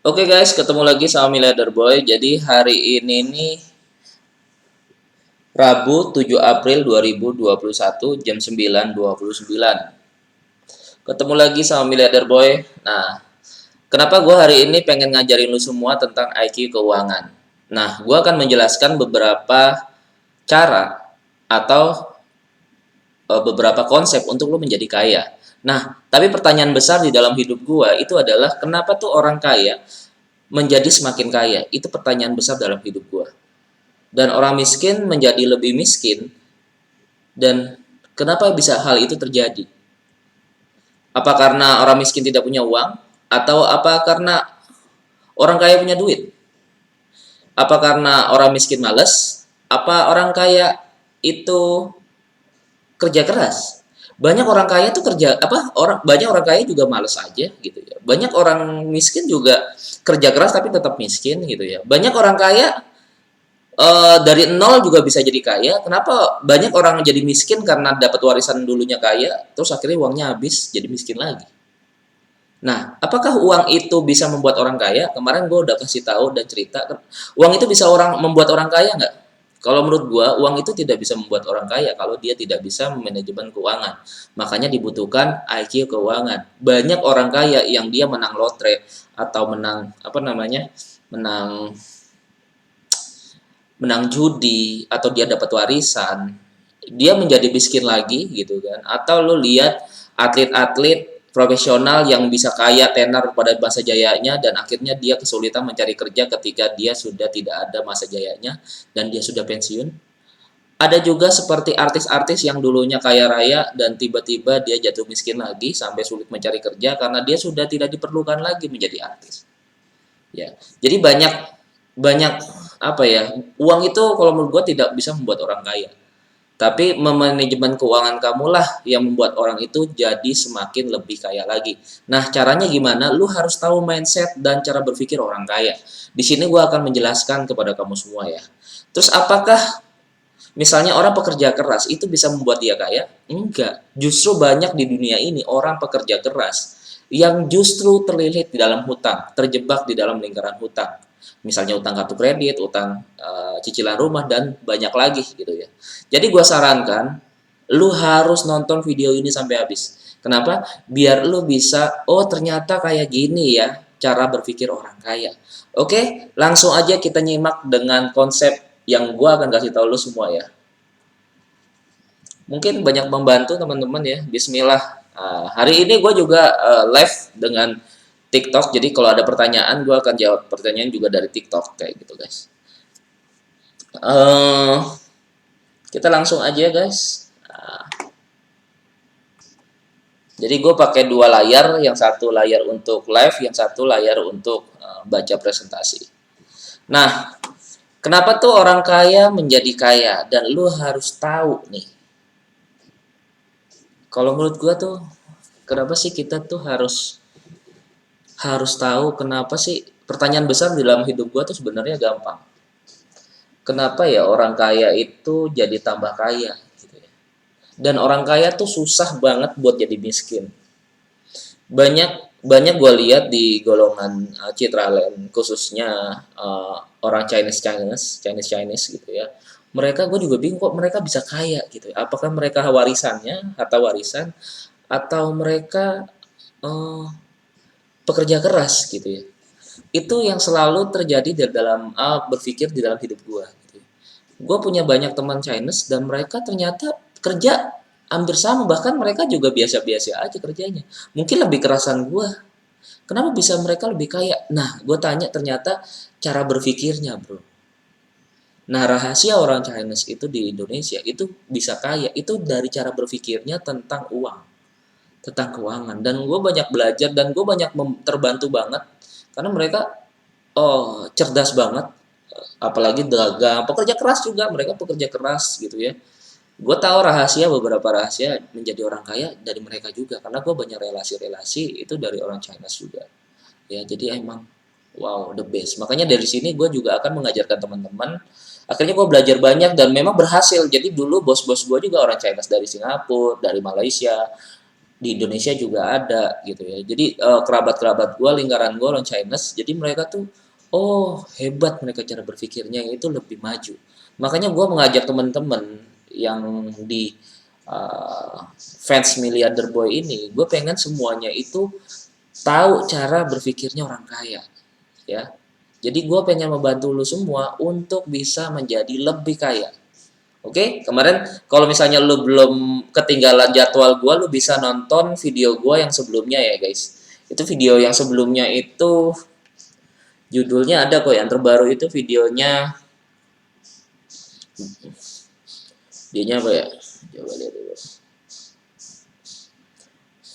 Oke guys, ketemu lagi sama Miliarder Boy. Jadi hari ini nih Rabu 7 April 2021 jam 9.29. Ketemu lagi sama Miliarder Boy. Nah, kenapa gue hari ini pengen ngajarin lu semua tentang IQ keuangan? Nah, gue akan menjelaskan beberapa cara atau beberapa konsep untuk lu menjadi kaya. Nah, tapi pertanyaan besar di dalam hidup gue itu adalah kenapa tuh orang kaya menjadi semakin kaya? Itu pertanyaan besar dalam hidup gue. Dan orang miskin menjadi lebih miskin, dan kenapa bisa hal itu terjadi? Apa karena orang miskin tidak punya uang, atau apa karena orang kaya punya duit? Apa karena orang miskin males, apa orang kaya itu kerja keras? Banyak orang kaya tuh kerja apa orang banyak orang kaya juga males aja gitu ya. Banyak orang miskin juga kerja keras tapi tetap miskin gitu ya. Banyak orang kaya dari nol juga bisa jadi kaya. Kenapa banyak orang jadi miskin karena dapat warisan dulunya kaya, terus akhirnya uangnya habis jadi miskin lagi. Nah, apakah uang itu bisa membuat orang kaya? Kemarin gue udah kasih tahu dan cerita, uang itu bisa membuat orang kaya nggak? Kalau menurut gue, uang itu tidak bisa membuat orang kaya kalau dia tidak bisa manajemen keuangan. Makanya dibutuhkan IQ keuangan. Banyak orang kaya yang dia menang lotre atau menang apa namanya, menang menang judi atau dia dapat warisan, dia menjadi miskin lagi gitu kan. Atau lu lihat atlet-atlet profesional yang bisa kaya tenar pada masa jayanya dan akhirnya dia kesulitan mencari kerja ketika dia sudah tidak ada masa jayanya dan dia sudah pensiun. Ada juga seperti artis-artis yang dulunya kaya raya dan tiba-tiba dia jatuh miskin lagi sampai sulit mencari kerja karena dia sudah tidak diperlukan lagi menjadi artis. Ya, jadi banyak banyak apa ya, uang itu kalau menurut gue tidak bisa membuat orang kaya, tapi memanajemen keuangan kamulah yang membuat orang itu jadi semakin lebih kaya lagi. Nah, caranya gimana? Lu harus tahu mindset dan cara berpikir orang kaya. Di sini gue akan menjelaskan kepada kamu semua ya. Terus apakah misalnya orang pekerja keras itu bisa membuat dia kaya? Enggak. Justru banyak di dunia ini orang pekerja keras yang justru terlilit di dalam hutang, terjebak di dalam lingkaran hutang. Misalnya utang kartu kredit, utang cicilan rumah, dan banyak lagi gitu ya. Jadi gue sarankan, lu harus nonton video ini sampai habis. Kenapa? Biar lu bisa, oh ternyata kayak gini ya cara berpikir orang kaya. Oke, langsung aja kita nyimak dengan konsep yang gue akan kasih tahu lu semua ya. Mungkin banyak membantu teman-teman ya. Bismillah. Hari ini gue juga live dengan TikTok. Jadi kalau ada pertanyaan, gue akan jawab pertanyaan juga dari TikTok kayak gitu guys. Kita langsung aja guys. Jadi gue pakai dua layar, yang satu layar untuk live, yang satu layar untuk baca presentasi. Nah, kenapa tuh orang kaya menjadi kaya? Dan lu harus tahu nih. Kalau menurut gue tuh, kenapa sih kita tuh harus tahu kenapa sih? Pertanyaan besar di dalam hidup gue tuh sebenarnya gampang. Kenapa ya orang kaya itu jadi tambah kaya? Gitu ya. Dan orang kaya tuh susah banget buat jadi miskin. Banyak gue lihat di golongan Citraland, khususnya orang Chinese gitu ya. Mereka, gue juga bingung kok mereka bisa kaya gitu ya. Apakah mereka warisannya, harta warisan, atau mereka pekerja keras gitu ya. Itu yang selalu terjadi di dalam berpikir di dalam hidup gue gitu. Gue punya banyak teman Chinese dan mereka ternyata kerja hampir sama, bahkan mereka juga biasa-biasa aja kerjanya, mungkin lebih kerasan gue. Kenapa bisa mereka lebih kaya? Nah, gue tanya, ternyata cara berpikirnya bro. Nah, rahasia orang Chinese itu di Indonesia itu bisa kaya itu dari cara berpikirnya tentang uang, tentang keuangan. Dan gue banyak belajar dan gue banyak terbantu banget karena mereka cerdas banget, apalagi dagang, pekerja keras juga, mereka pekerja keras gitu ya. Gue tahu beberapa rahasia menjadi orang kaya dari mereka juga karena gue banyak relasi-relasi itu dari orang Chinese juga ya. Jadi emang wow, the best. Makanya dari sini gue juga akan mengajarkan teman-teman. Akhirnya gue belajar banyak dan memang berhasil. Jadi dulu bos-bos gue juga orang Chinese dari Singapura, dari Malaysia, di Indonesia juga ada gitu ya. Jadi kerabat-kerabat gue, lingkaran gue orang Chinese, jadi mereka tuh oh hebat mereka cara berpikirnya itu lebih maju. Makanya gue mengajak teman-teman yang di fans Milliarder Boy ini, gue pengen semuanya itu tahu cara berpikirnya orang kaya ya. Jadi gue pengen membantu lu semua untuk bisa menjadi lebih kaya. Oke, kemarin kalau misalnya lu belum ketinggalan jadwal gua, lu bisa nonton video gua yang sebelumnya ya guys. Itu video yang sebelumnya itu judulnya ada kok, yang terbaru itu videonya, apa ya? Coba lihat dulu.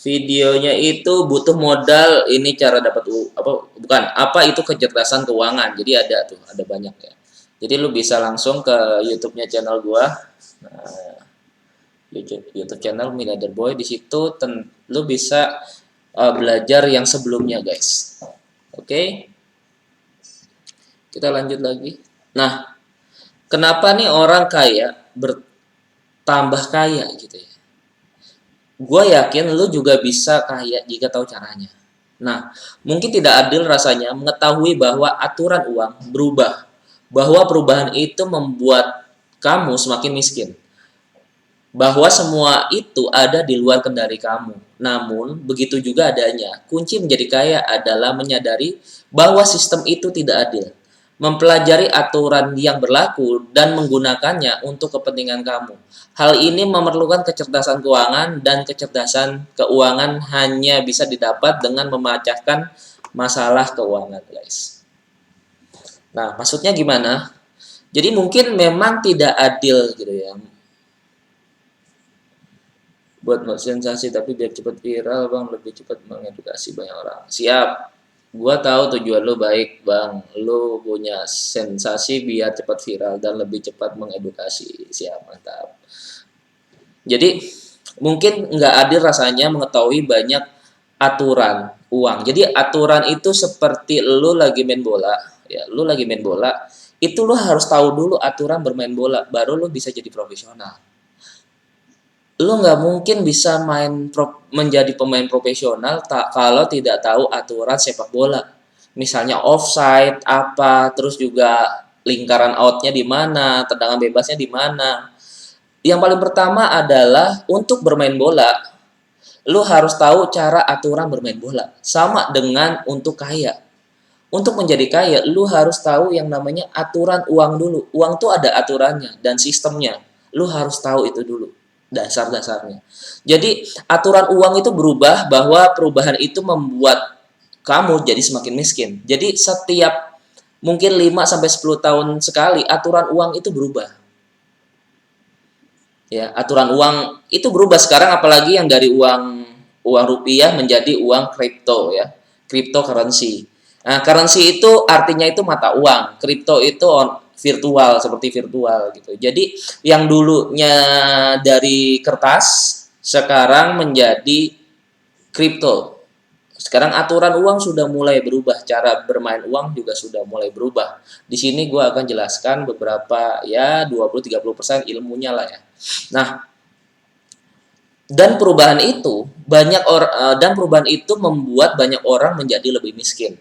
Videonya itu butuh modal, ini cara dapat apa bukan, apa itu kecerdasan keuangan. Jadi ada tuh, ada banyak ya. Jadi lu bisa langsung ke YouTube-nya channel gua. Nah, YouTube channel Milliarder Boy, di situ lu bisa belajar yang sebelumnya guys. Oke, kita lanjut lagi. Nah, kenapa nih orang kaya bertambah kaya gitu ya? Gue yakin lu juga bisa kaya jika tahu caranya. Nah, mungkin tidak adil rasanya mengetahui bahwa aturan uang berubah, bahwa perubahan itu membuat kamu semakin miskin, bahwa semua itu ada di luar kendali kamu. Namun, begitu juga adanya. Kunci menjadi kaya adalah menyadari bahwa sistem itu tidak adil, mempelajari aturan yang berlaku dan menggunakannya untuk kepentingan kamu. Hal ini memerlukan kecerdasan keuangan, dan kecerdasan keuangan hanya bisa didapat dengan memecahkan masalah keuangan, guys. Nah, maksudnya gimana? Jadi mungkin memang tidak adil gitu ya, buat sensasi tapi biar cepat viral bang, lebih cepat mengedukasi banyak orang. Siap, gua tahu tujuan lu baik bang, lu punya sensasi biar cepat viral dan lebih cepat mengedukasi. Siap, mantap. Jadi mungkin nggak adil rasanya mengetahui banyak aturan uang. Jadi aturan itu seperti lu lagi main bola ya, lu lagi main bola itu lu harus tahu dulu aturan bermain bola, baru lu bisa jadi profesional. Lu nggak mungkin bisa menjadi pemain profesional kalau tidak tahu aturan sepak bola. Misalnya offside apa, terus juga lingkaran outnya di mana, tendangan bebasnya di mana. Yang paling pertama adalah untuk bermain bola, lu harus tahu cara aturan bermain bola. Sama dengan untuk kaya. Untuk menjadi kaya, lu harus tahu yang namanya aturan uang dulu. Uang tuh ada aturannya dan sistemnya. Lu harus tahu itu dulu, dasar-dasarnya. Jadi, aturan uang itu berubah, bahwa perubahan itu membuat kamu jadi semakin miskin. Jadi, setiap mungkin 5 sampai 10 tahun sekali aturan uang itu berubah. Ya, aturan uang itu berubah sekarang, apalagi yang dari uang rupiah menjadi uang kripto ya. Cryptocurrency. Nah, currency itu artinya itu mata uang, kripto itu virtual, seperti virtual gitu. Jadi yang dulunya dari kertas sekarang menjadi kripto. Sekarang aturan uang sudah mulai berubah, cara bermain uang juga sudah mulai berubah. Di sini gue akan jelaskan beberapa ya 20-30% ilmunya lah ya. Nah, dan perubahan itu perubahan itu membuat banyak orang menjadi lebih miskin.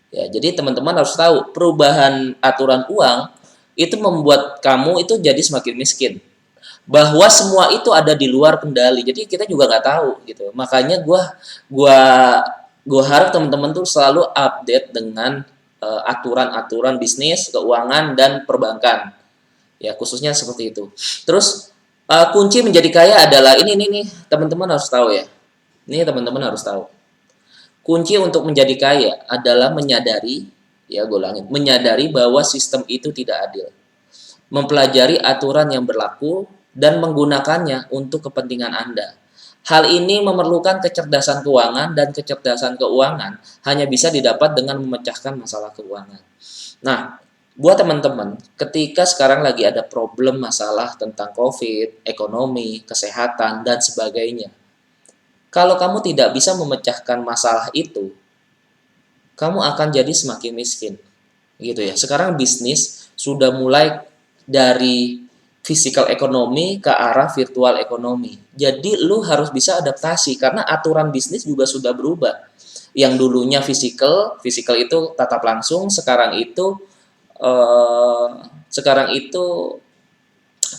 Ya, jadi teman-teman harus tahu perubahan aturan uang itu membuat kamu itu jadi semakin miskin. Bahwa semua itu ada di luar kendali. Jadi kita juga nggak tahu gitu. Makanya gua gua harap teman-teman tuh selalu update dengan aturan-aturan bisnis, keuangan dan perbankan. Ya, khususnya seperti itu. Terus kunci menjadi kaya adalah ini nih teman-teman harus tahu ya. Ini teman-teman harus tahu. Kunci untuk menjadi kaya adalah menyadari, ya gue ulangin, menyadari bahwa sistem itu tidak adil. Mempelajari aturan yang berlaku dan menggunakannya untuk kepentingan Anda. Hal ini memerlukan kecerdasan keuangan, dan kecerdasan keuangan hanya bisa didapat dengan memecahkan masalah keuangan. Nah, buat teman-teman, ketika sekarang lagi ada problem masalah tentang COVID, ekonomi, kesehatan, dan sebagainya, kalau kamu tidak bisa memecahkan masalah itu, kamu akan jadi semakin miskin. Gitu ya. Sekarang bisnis sudah mulai dari physical ekonomi ke arah virtual ekonomi. Jadi lu harus bisa adaptasi karena aturan bisnis juga sudah berubah. Yang dulunya physical itu tatap langsung, eh, sekarang itu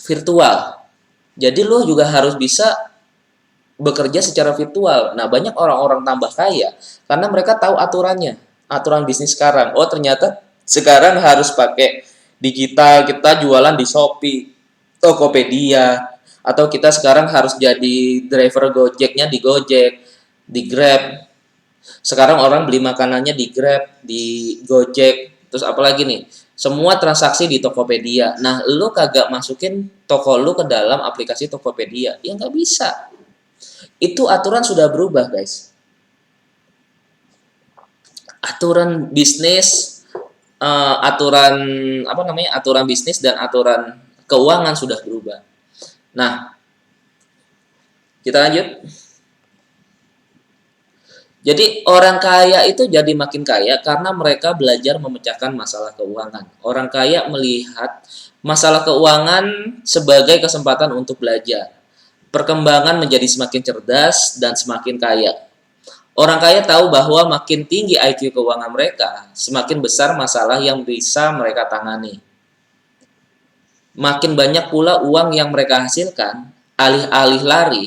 virtual. Jadi lu juga harus bisa bekerja secara virtual. Nah, banyak orang-orang tambah kaya karena mereka tahu aturannya, aturan bisnis sekarang. Oh, ternyata sekarang harus pakai digital, kita jualan di Shopee, Tokopedia, atau kita sekarang harus jadi driver Gojeknya di Gojek, di Grab. Sekarang orang beli makanannya di Grab, di Gojek, terus apalagi nih? Semua transaksi di Tokopedia. Nah, lu kagak masukin toko lu ke dalam aplikasi Tokopedia, ya nggak bisa. Itu aturan sudah berubah, guys. Aturan bisnis, aturan apa namanya? Aturan bisnis dan aturan keuangan sudah berubah. Nah, kita lanjut. Jadi orang kaya itu jadi makin kaya karena mereka belajar memecahkan masalah keuangan. Orang kaya melihat masalah keuangan sebagai kesempatan untuk belajar. Perkembangan menjadi semakin cerdas dan semakin kaya. Orang kaya tahu bahwa makin tinggi IQ keuangan mereka, semakin besar masalah yang bisa mereka tangani. Makin banyak pula uang yang mereka hasilkan, alih-alih lari,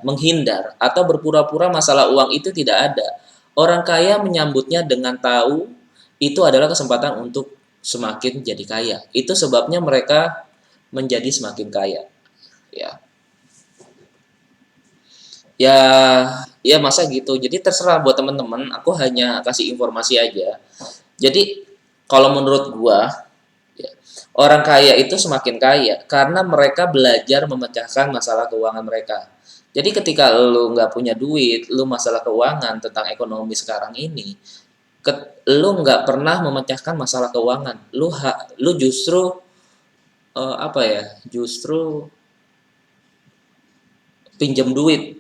menghindar, atau berpura-pura masalah uang itu tidak ada. Orang kaya menyambutnya dengan tahu itu adalah kesempatan untuk semakin jadi kaya. Itu sebabnya mereka menjadi semakin kaya. Ya, ya, ya masa gitu. Jadi terserah buat teman-teman. Aku hanya kasih informasi aja. Jadi kalau menurut gua, ya, orang kaya itu semakin kaya karena mereka belajar memecahkan masalah keuangan mereka. Jadi ketika lu nggak punya duit, lu masalah keuangan tentang ekonomi sekarang ini, lu nggak pernah memecahkan masalah keuangan. Lu justru apa ya? Justru pinjam duit,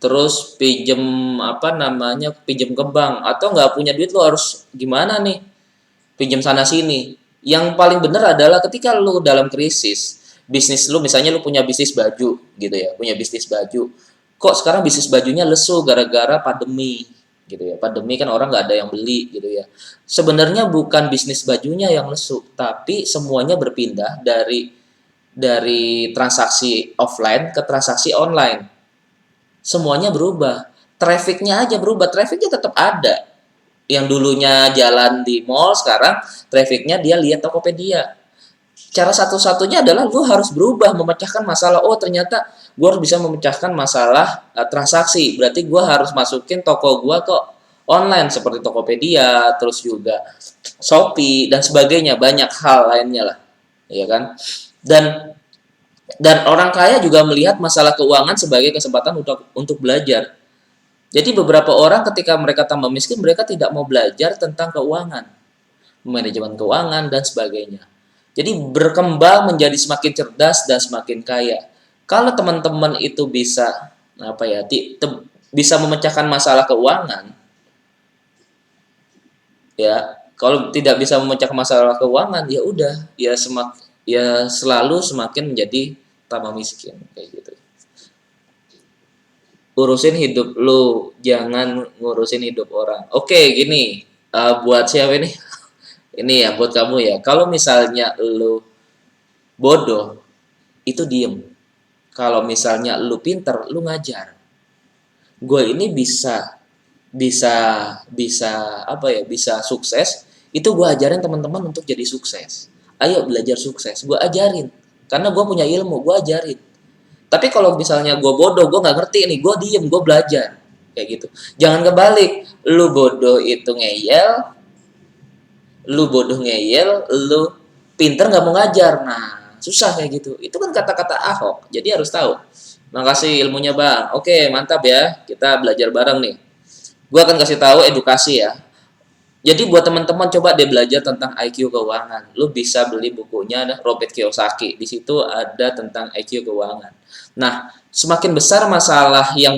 terus pinjam apa namanya? Pinjam ke bank atau nggak punya duit lu harus gimana nih? Pinjam sana sini. Yang paling benar adalah ketika lu dalam krisis, bisnis lu misalnya lu punya bisnis baju gitu ya, punya bisnis baju. Kok sekarang bisnis bajunya lesu gara-gara pandemi gitu ya. Pandemi kan orang nggak ada yang beli gitu ya. Sebenarnya bukan bisnis bajunya yang lesu, tapi semuanya berpindah dari transaksi offline ke transaksi online. Semuanya berubah. Trafficnya aja berubah, trafficnya tetap ada. Yang dulunya jalan di mall, sekarang trafficnya dia lihat Tokopedia. Cara satu-satunya adalah lu harus berubah, memecahkan masalah. Oh, ternyata gue harus bisa memecahkan masalah transaksi. Berarti gue harus masukin toko gue ke online seperti Tokopedia, terus juga Shopee dan sebagainya, banyak hal lainnya lah, ya kan? Dan orang kaya juga melihat masalah keuangan sebagai kesempatan untuk belajar. Jadi beberapa orang ketika mereka tambah miskin, mereka tidak mau belajar tentang keuangan, manajemen keuangan dan sebagainya. Jadi berkembang menjadi semakin cerdas dan semakin kaya. Kalau teman-teman itu bisa apa ya, bisa memecahkan masalah keuangan, ya. Kalau tidak bisa memecahkan masalah keuangan, ya udah, ya selalu semakin menjadi tambah miskin kayak gitu. Urusin hidup lu, jangan ngurusin hidup orang. Oke, gini, buat siapa ini? Ini ya buat kamu ya. Kalau misalnya lu bodoh, itu diem. Kalau misalnya lu pinter, lu ngajar. Gue ini bisa bisa apa ya? Bisa sukses. Itu gue ajarin teman-teman untuk jadi sukses. Ayo belajar sukses. Gue ajarin. Karena gue punya ilmu, gue ajarin. Tapi kalau misalnya gue bodoh, gue nggak ngerti nih, gue diem, gue belajar. Kayak gitu. Jangan kebalik. Lu bodoh itu ngeyel, lu bodoh ngeyel, lu pinter nggak mau ngajar. Nah, susah kayak gitu. Itu kan kata-kata Ahok. Jadi harus tahu. Makasih ilmunya bang. Oke, mantap ya. Kita belajar bareng nih. Gue akan kasih tahu edukasi ya. Jadi buat teman-teman coba deh belajar tentang IQ keuangan. Lu bisa beli bukunya Robert Kiyosaki. Di situ ada tentang IQ keuangan. Nah, semakin besar masalah yang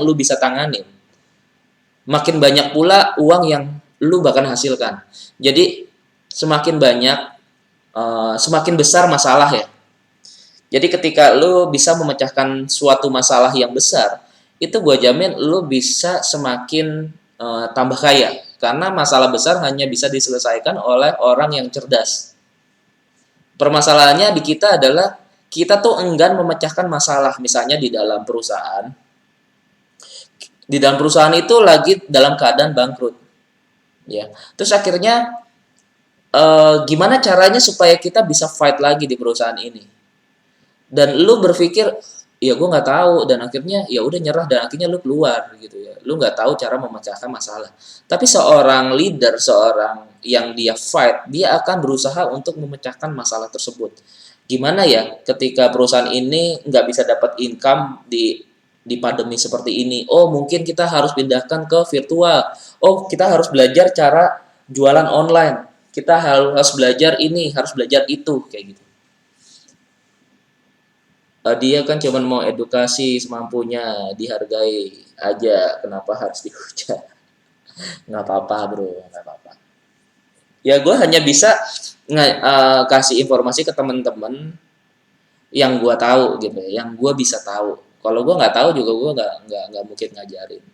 lu bisa tangani, makin banyak pula uang yang lu bahkan hasilkan. Jadi semakin banyak semakin besar masalah ya. Jadi ketika lu bisa memecahkan suatu masalah yang besar, itu gue jamin lu bisa semakin tambah kaya. Karena masalah besar hanya bisa diselesaikan oleh orang yang cerdas. Permasalahannya di kita adalah kita tuh enggan memecahkan masalah. Misalnya di dalam perusahaan. Di dalam perusahaan itu lagi dalam keadaan bangkrut. Ya. Terus akhirnya gimana caranya supaya kita bisa fight lagi di perusahaan ini? Dan lu berpikir ya gue nggak tahu, dan akhirnya ya udah nyerah, dan akhirnya lu keluar gitu ya, lu nggak tahu cara memecahkan masalah. Tapi seorang leader, seorang yang dia fight, dia akan berusaha untuk memecahkan masalah tersebut. Gimana ya ketika perusahaan ini nggak bisa dapat income di pandemi seperti ini? Oh mungkin kita harus pindahkan ke virtual. Oh kita harus belajar cara jualan online. Kita harus belajar ini, harus belajar itu, kayak gitu. Dia kan cuma mau edukasi semampunya, dihargai aja, kenapa harus dihujat? Nggak apa-apa bro, nggak apa-apa. Ya gue hanya bisa kasih informasi ke teman-teman yang gue tahu gitu ya, yang gue bisa tahu. Kalau gue nggak tahu juga gue nggak mungkin ngajarin.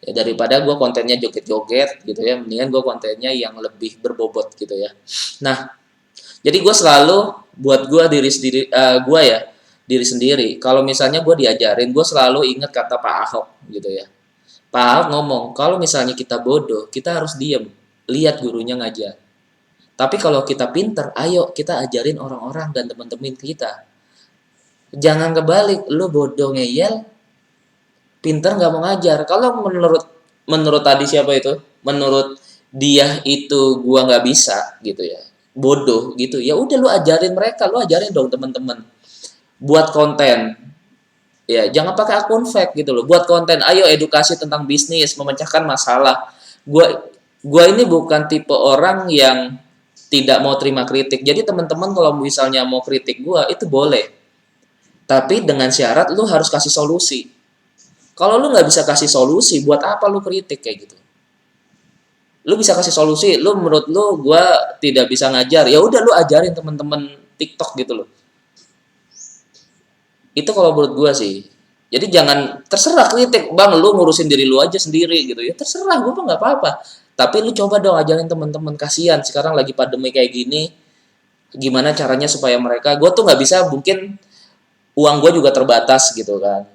Ya, daripada gue kontennya joget-joget gitu ya, mendingan gue kontennya yang lebih berbobot gitu ya. Nah, jadi gue selalu buat gue gue ya, diri sendiri. Kalau misalnya gue diajarin, gue selalu ingat kata Pak Ahok gitu ya. Pak Ahok ngomong, kalau misalnya kita bodoh, kita harus diem, lihat gurunya ngajar. Tapi kalau kita pinter, ayo kita ajarin orang-orang dan teman-teman kita. Jangan kebalik, lu bodoh ngeyel, pinter nggak mau ngajar. Kalau menurut menurut tadi siapa itu? Menurut dia itu gua nggak bisa gitu ya, bodoh gitu. Ya udah lu ajarin mereka, lu ajarin dong teman-teman. Buat konten, ya jangan pakai akun fake gitu loh, buat konten, ayo edukasi tentang bisnis, memecahkan masalah. Gua gua ini bukan tipe orang yang tidak mau terima kritik. Jadi teman-teman kalau misalnya mau kritik gua itu boleh, tapi dengan syarat lu harus kasih solusi. Kalau lu nggak bisa kasih solusi, buat apa lu kritik kayak gitu? Lu bisa kasih solusi, lu menurut lu gua tidak bisa ngajar, ya udah lu ajarin teman-teman TikTok gitu loh. Itu kalau menurut gua sih. Jadi jangan terserah kritik, bang lu ngurusin diri lu aja sendiri gitu ya, terserah gua mah nggak apa-apa. Tapi lu coba dong ajarin teman-teman, kasihan sekarang lagi pandemi kayak gini, gimana caranya supaya mereka, gua tuh nggak bisa, mungkin uang gue juga terbatas gitu kan,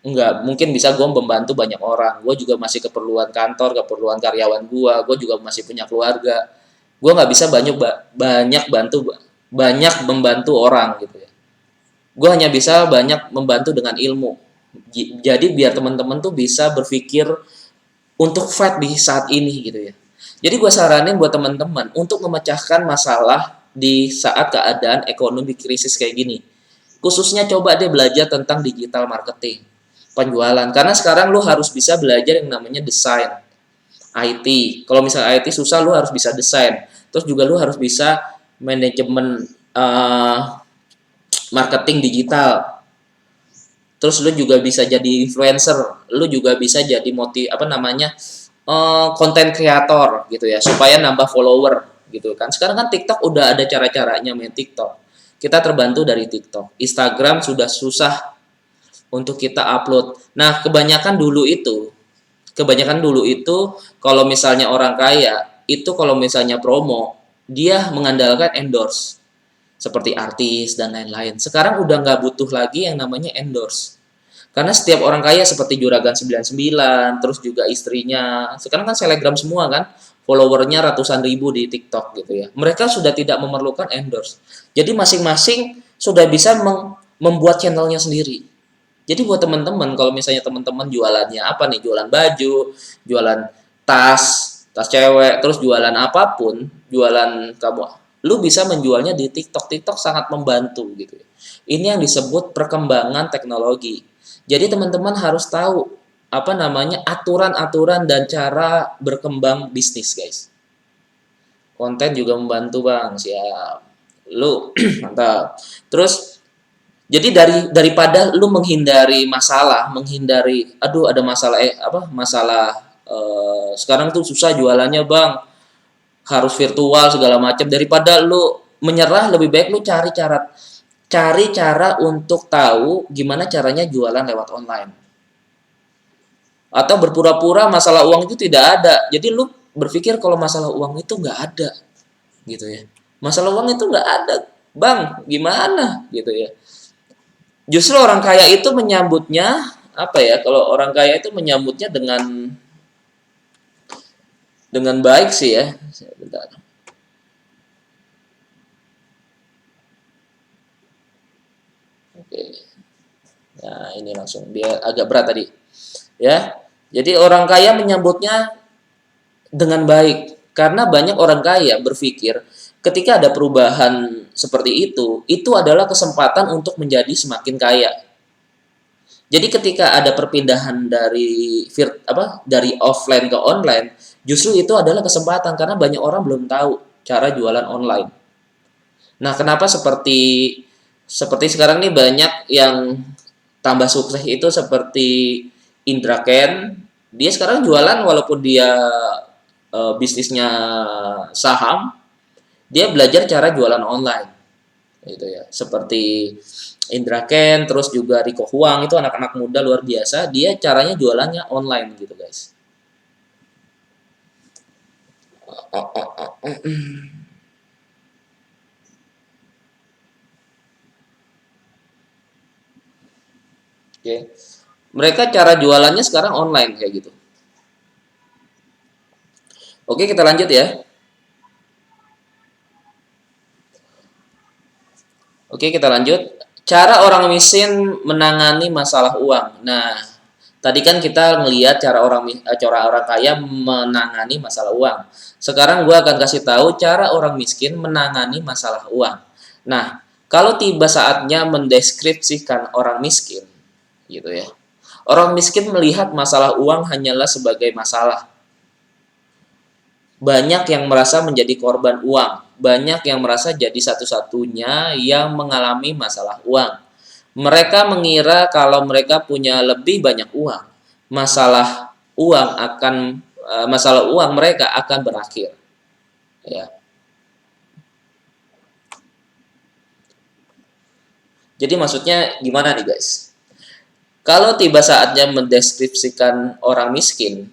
nggak mungkin bisa gue membantu banyak orang, gue juga masih keperluan kantor, keperluan karyawan gue juga masih punya keluarga, gue nggak bisa banyak membantu orang gitu ya. Gue hanya bisa banyak membantu dengan ilmu. Jadi biar teman-teman tuh bisa berpikir untuk fight di saat ini gitu ya. Jadi gue saranin buat teman-teman untuk memecahkan masalah di saat keadaan ekonomi krisis kayak gini. Khususnya coba deh belajar tentang digital marketing, penjualan. Karena sekarang lu harus bisa belajar yang namanya desain, IT. Kalau misalnya IT susah, lu harus bisa desain. Terus juga lu harus bisa manajemen marketing digital. Terus lu juga bisa jadi influencer, lu juga bisa jadi content creator gitu ya, supaya nambah follower gitu kan. Sekarang kan TikTok udah ada cara-caranya main TikTok. Kita terbantu dari TikTok. Instagram sudah susah untuk kita upload. Nah, kebanyakan dulu itu kalau misalnya orang kaya, itu kalau misalnya promo, dia mengandalkan endorse seperti artis dan lain-lain. Sekarang udah nggak butuh lagi yang namanya endorse. Karena setiap orang kaya seperti Juragan 99, terus juga istrinya, sekarang kan selebgram semua kan, followernya ratusan ribu di TikTok gitu ya. Mereka sudah tidak memerlukan endorse. Jadi masing-masing sudah bisa membuat channelnya sendiri. Jadi buat teman-teman, kalau misalnya teman-teman jualannya apa nih, jualan baju, jualan tas, tas cewek, terus jualan apapun, jualan kamu, lu bisa menjualnya di TikTok. TikTok sangat membantu gitu ya. Ini yang disebut perkembangan teknologi. Jadi teman-teman harus tahu apa namanya aturan-aturan dan cara berkembang bisnis, guys. Konten juga membantu, Bang. Siap. Lu mantap. Terus jadi daripada lu menghindari masalah, aduh ada masalah sekarang tuh susah jualannya, Bang. Harus virtual segala macam, daripada lu menyerah, lebih baik lu cari cara untuk tahu gimana caranya jualan lewat online. Atau berpura-pura masalah uang itu tidak ada. Jadi lu berpikir kalau masalah uang itu nggak ada, gitu ya. Masalah uang itu nggak ada, bang, gimana, gitu ya. Justru orang kaya itu menyambutnya apa ya? Kalau orang kaya itu menyambutnya dengan baik sih ya. Bentar. Oke. Nah, ini langsung dia agak berat tadi. Ya. Jadi orang kaya menyambutnya dengan baik karena banyak orang kaya berpikir ketika ada perubahan seperti itu adalah kesempatan untuk menjadi semakin kaya. Jadi ketika ada perpindahan dari offline ke online, justru itu adalah kesempatan karena banyak orang belum tahu cara jualan online. Nah, kenapa seperti sekarang nih banyak yang tambah sukses itu seperti Indra Ken, dia sekarang jualan walaupun dia bisnisnya saham, dia belajar cara jualan online, gitu ya. Seperti Indra Ken, terus juga Rico Huang, itu anak-anak muda luar biasa, dia caranya jualannya online gitu guys. Oke. Mereka cara jualannya sekarang online kayak gitu. Oke, kita lanjut ya. Oke, kita lanjut. Cara orang miskin menangani masalah uang. Nah, tadi kan kita ngelihat cara orang kaya menangani masalah uang. Sekarang gue akan kasih tahu cara orang miskin menangani masalah uang. Nah, kalau tiba saatnya mendeskripsikan orang miskin, gitu ya. Orang miskin melihat masalah uang hanyalah sebagai masalah. Banyak yang merasa menjadi korban uang. Banyak yang merasa jadi satu-satunya yang mengalami masalah uang. Mereka mengira kalau mereka punya lebih banyak uang, masalah uang mereka akan berakhir. Ya. Jadi maksudnya gimana nih guys? Kalau tiba saatnya mendeskripsikan orang miskin,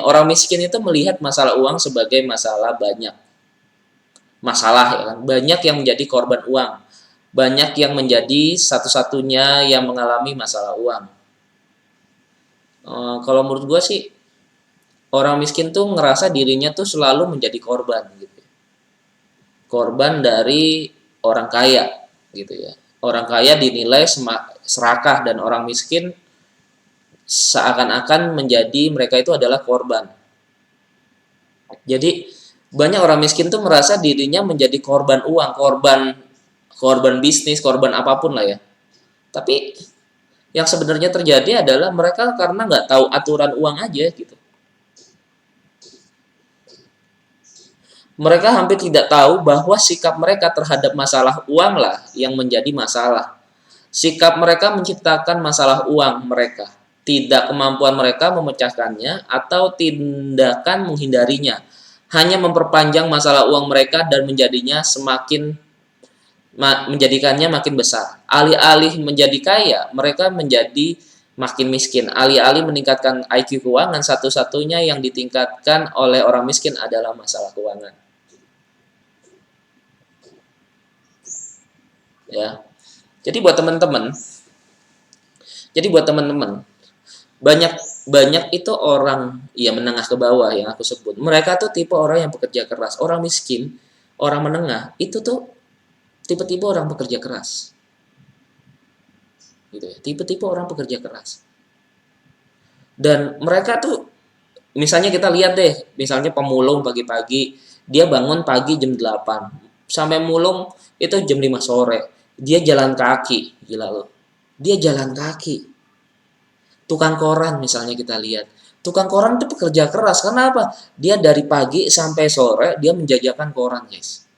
orang miskin itu melihat masalah uang sebagai masalah ya kan, banyak yang menjadi korban uang, banyak yang menjadi satu-satunya yang mengalami masalah uang. Kalau menurut gue sih orang miskin tuh ngerasa dirinya tuh selalu menjadi korban gitu, korban dari orang kaya gitu ya. Orang kaya dinilai serakah dan orang miskin seakan-akan menjadi mereka itu adalah korban. Jadi banyak orang miskin tuh merasa dirinya menjadi korban uang, korban bisnis, korban apapun lah ya. Tapi yang sebenarnya terjadi adalah mereka karena nggak tahu aturan uang aja gitu. Mereka hampir tidak tahu bahwa sikap mereka terhadap masalah uang lah yang menjadi masalah. Sikap mereka menciptakan masalah uang mereka, tidak kemampuan mereka memecahkannya atau tindakan menghindarinya, hanya memperpanjang masalah uang mereka dan menjadikannya makin besar. Alih-alih menjadi kaya, mereka menjadi makin miskin. Alih-alih meningkatkan IQ keuangan, satu-satunya yang ditingkatkan oleh orang miskin adalah masalah keuangan. Ya. Jadi buat teman-teman, banyak banyak itu orang ya menengah ke bawah yang aku sebut. Mereka tuh tipe orang yang pekerja keras. Orang miskin, orang menengah itu tuh tipe-tipe orang pekerja keras. Gitu ya. Tipe-tipe orang pekerja keras. Dan mereka tuh misalnya kita lihat deh, misalnya pemulung pagi-pagi, dia bangun pagi jam 8 sampai mulung itu jam 5 sore. Dia jalan kaki, gila loh. Dia jalan kaki. Tukang koran misalnya kita lihat. Tukang koran itu pekerja keras. Karena apa? Dia dari pagi sampai sore dia menjajakan koran, guys.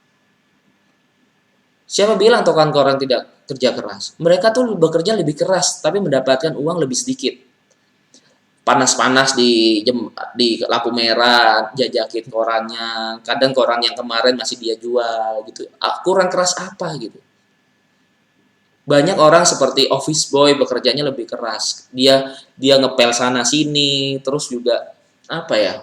Siapa bilang tukang koran tidak kerja keras? Mereka tuh bekerja lebih keras tapi mendapatkan uang lebih sedikit. panas-panas di lampu merah, jajakin korannya. Kadang koran yang kemarin masih dia jual gitu. Kurang keras apa gitu. Banyak orang seperti office boy bekerjanya lebih keras. Dia dia ngepel sana sini, terus juga apa ya?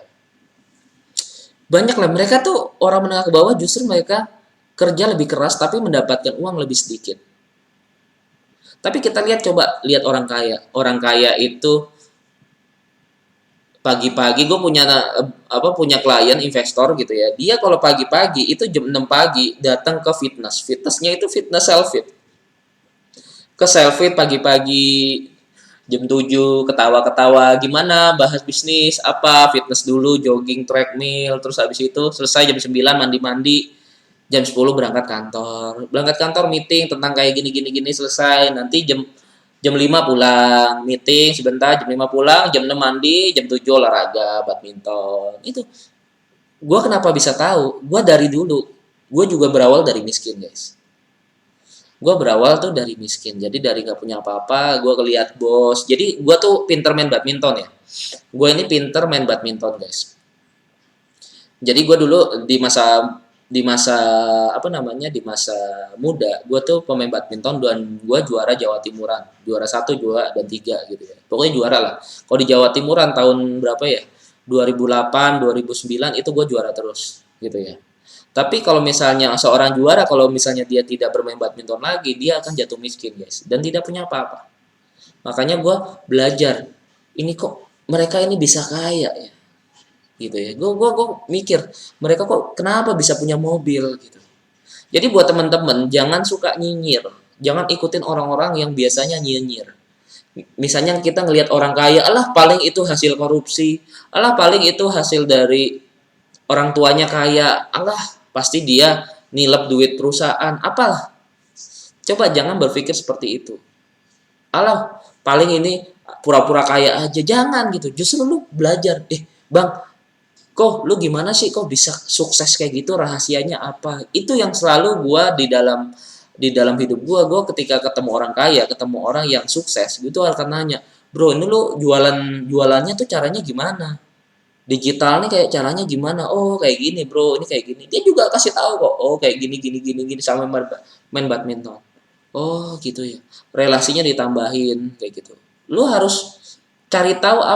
Banyak lah mereka tuh orang menengah ke bawah justru mereka kerja lebih keras tapi mendapatkan uang lebih sedikit. Tapi kita lihat coba lihat orang kaya. Orang kaya itu pagi-pagi gue punya punya klien investor gitu ya. Dia kalau pagi-pagi itu jam 6 pagi datang ke fitness. Fitnessnya itu fitness self fit. Ke self fit pagi-pagi jam 7 ketawa-ketawa gimana bahas bisnis apa fitness dulu jogging treadmill terus habis itu selesai jam 9 mandi-mandi jam 10 berangkat kantor meeting tentang kayak gini selesai nanti jam jam 5 pulang meeting sebentar jam 5 pulang jam 6 mandi jam 7 olahraga badminton itu gue kenapa bisa tahu gue dari dulu gue juga berawal dari miskin guys. Gue berawal tuh dari miskin jadi dari nggak punya apa-apa gue ngeliat bos jadi gue tuh pinter main badminton ya gue ini pinter main badminton guys jadi gue dulu di masa apa namanya di masa muda gue tuh pemain badminton dan gue juara Jawa Timuran juara 1 juara dan 3 gitu ya pokoknya juara lah kalau di Jawa Timuran tahun berapa ya 2008 2009 itu gue juara terus gitu ya. Tapi kalau misalnya seorang juara, kalau misalnya dia tidak bermain badminton lagi, dia akan jatuh miskin, guys. Dan tidak punya apa-apa. Makanya gue belajar, ini kok mereka ini bisa kaya ya, gitu ya. Gue mikir, mereka kok kenapa bisa punya mobil gitu. Jadi buat teman-teman, jangan suka nyinyir. Jangan ikutin orang-orang yang biasanya nyinyir. Misalnya kita ngelihat orang kaya, alah paling itu hasil korupsi, alah paling itu hasil dari orang tuanya kaya, alah pasti dia nilep duit perusahaan, apalah. Coba jangan berpikir seperti itu. Alah, paling ini pura-pura kaya aja, jangan gitu. Justru lu belajar, bang, kok lu gimana sih kok bisa sukses kayak gitu, rahasianya apa? Itu yang selalu gua di dalam hidup gua ketika ketemu orang kaya, ketemu orang yang sukses, gitu akan nanya, bro ini lu jualannya tuh caranya gimana? Digital nih kayak caranya gimana? Oh kayak gini bro, ini kayak gini. Dia juga kasih tahu kok. Oh kayak gini sama main badminton. Oh gitu ya. Relasinya ditambahin kayak gitu. Lu harus cari tahu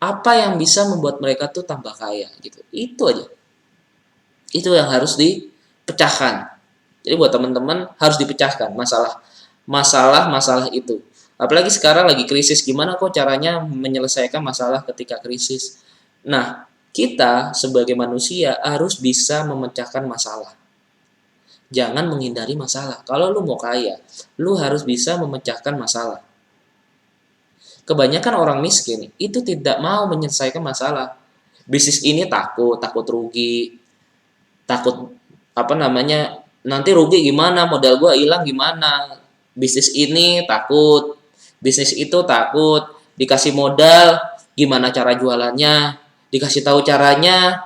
apa yang bisa membuat mereka tuh tambah kaya gitu. Itu aja. Itu yang harus dipecahkan. Jadi buat teman-teman harus dipecahkan masalah itu. Apalagi sekarang lagi krisis, gimana kok caranya menyelesaikan masalah ketika krisis. Nah, kita sebagai manusia harus bisa memecahkan masalah. Jangan menghindari masalah. Kalau lu mau kaya, lu harus bisa memecahkan masalah. Kebanyakan orang miskin itu tidak mau menyelesaikan masalah. Bisnis ini takut rugi, takut nanti rugi gimana, modal gua hilang gimana. Bisnis ini takut, bisnis itu takut, dikasih modal, gimana cara jualannya, dikasih tahu caranya,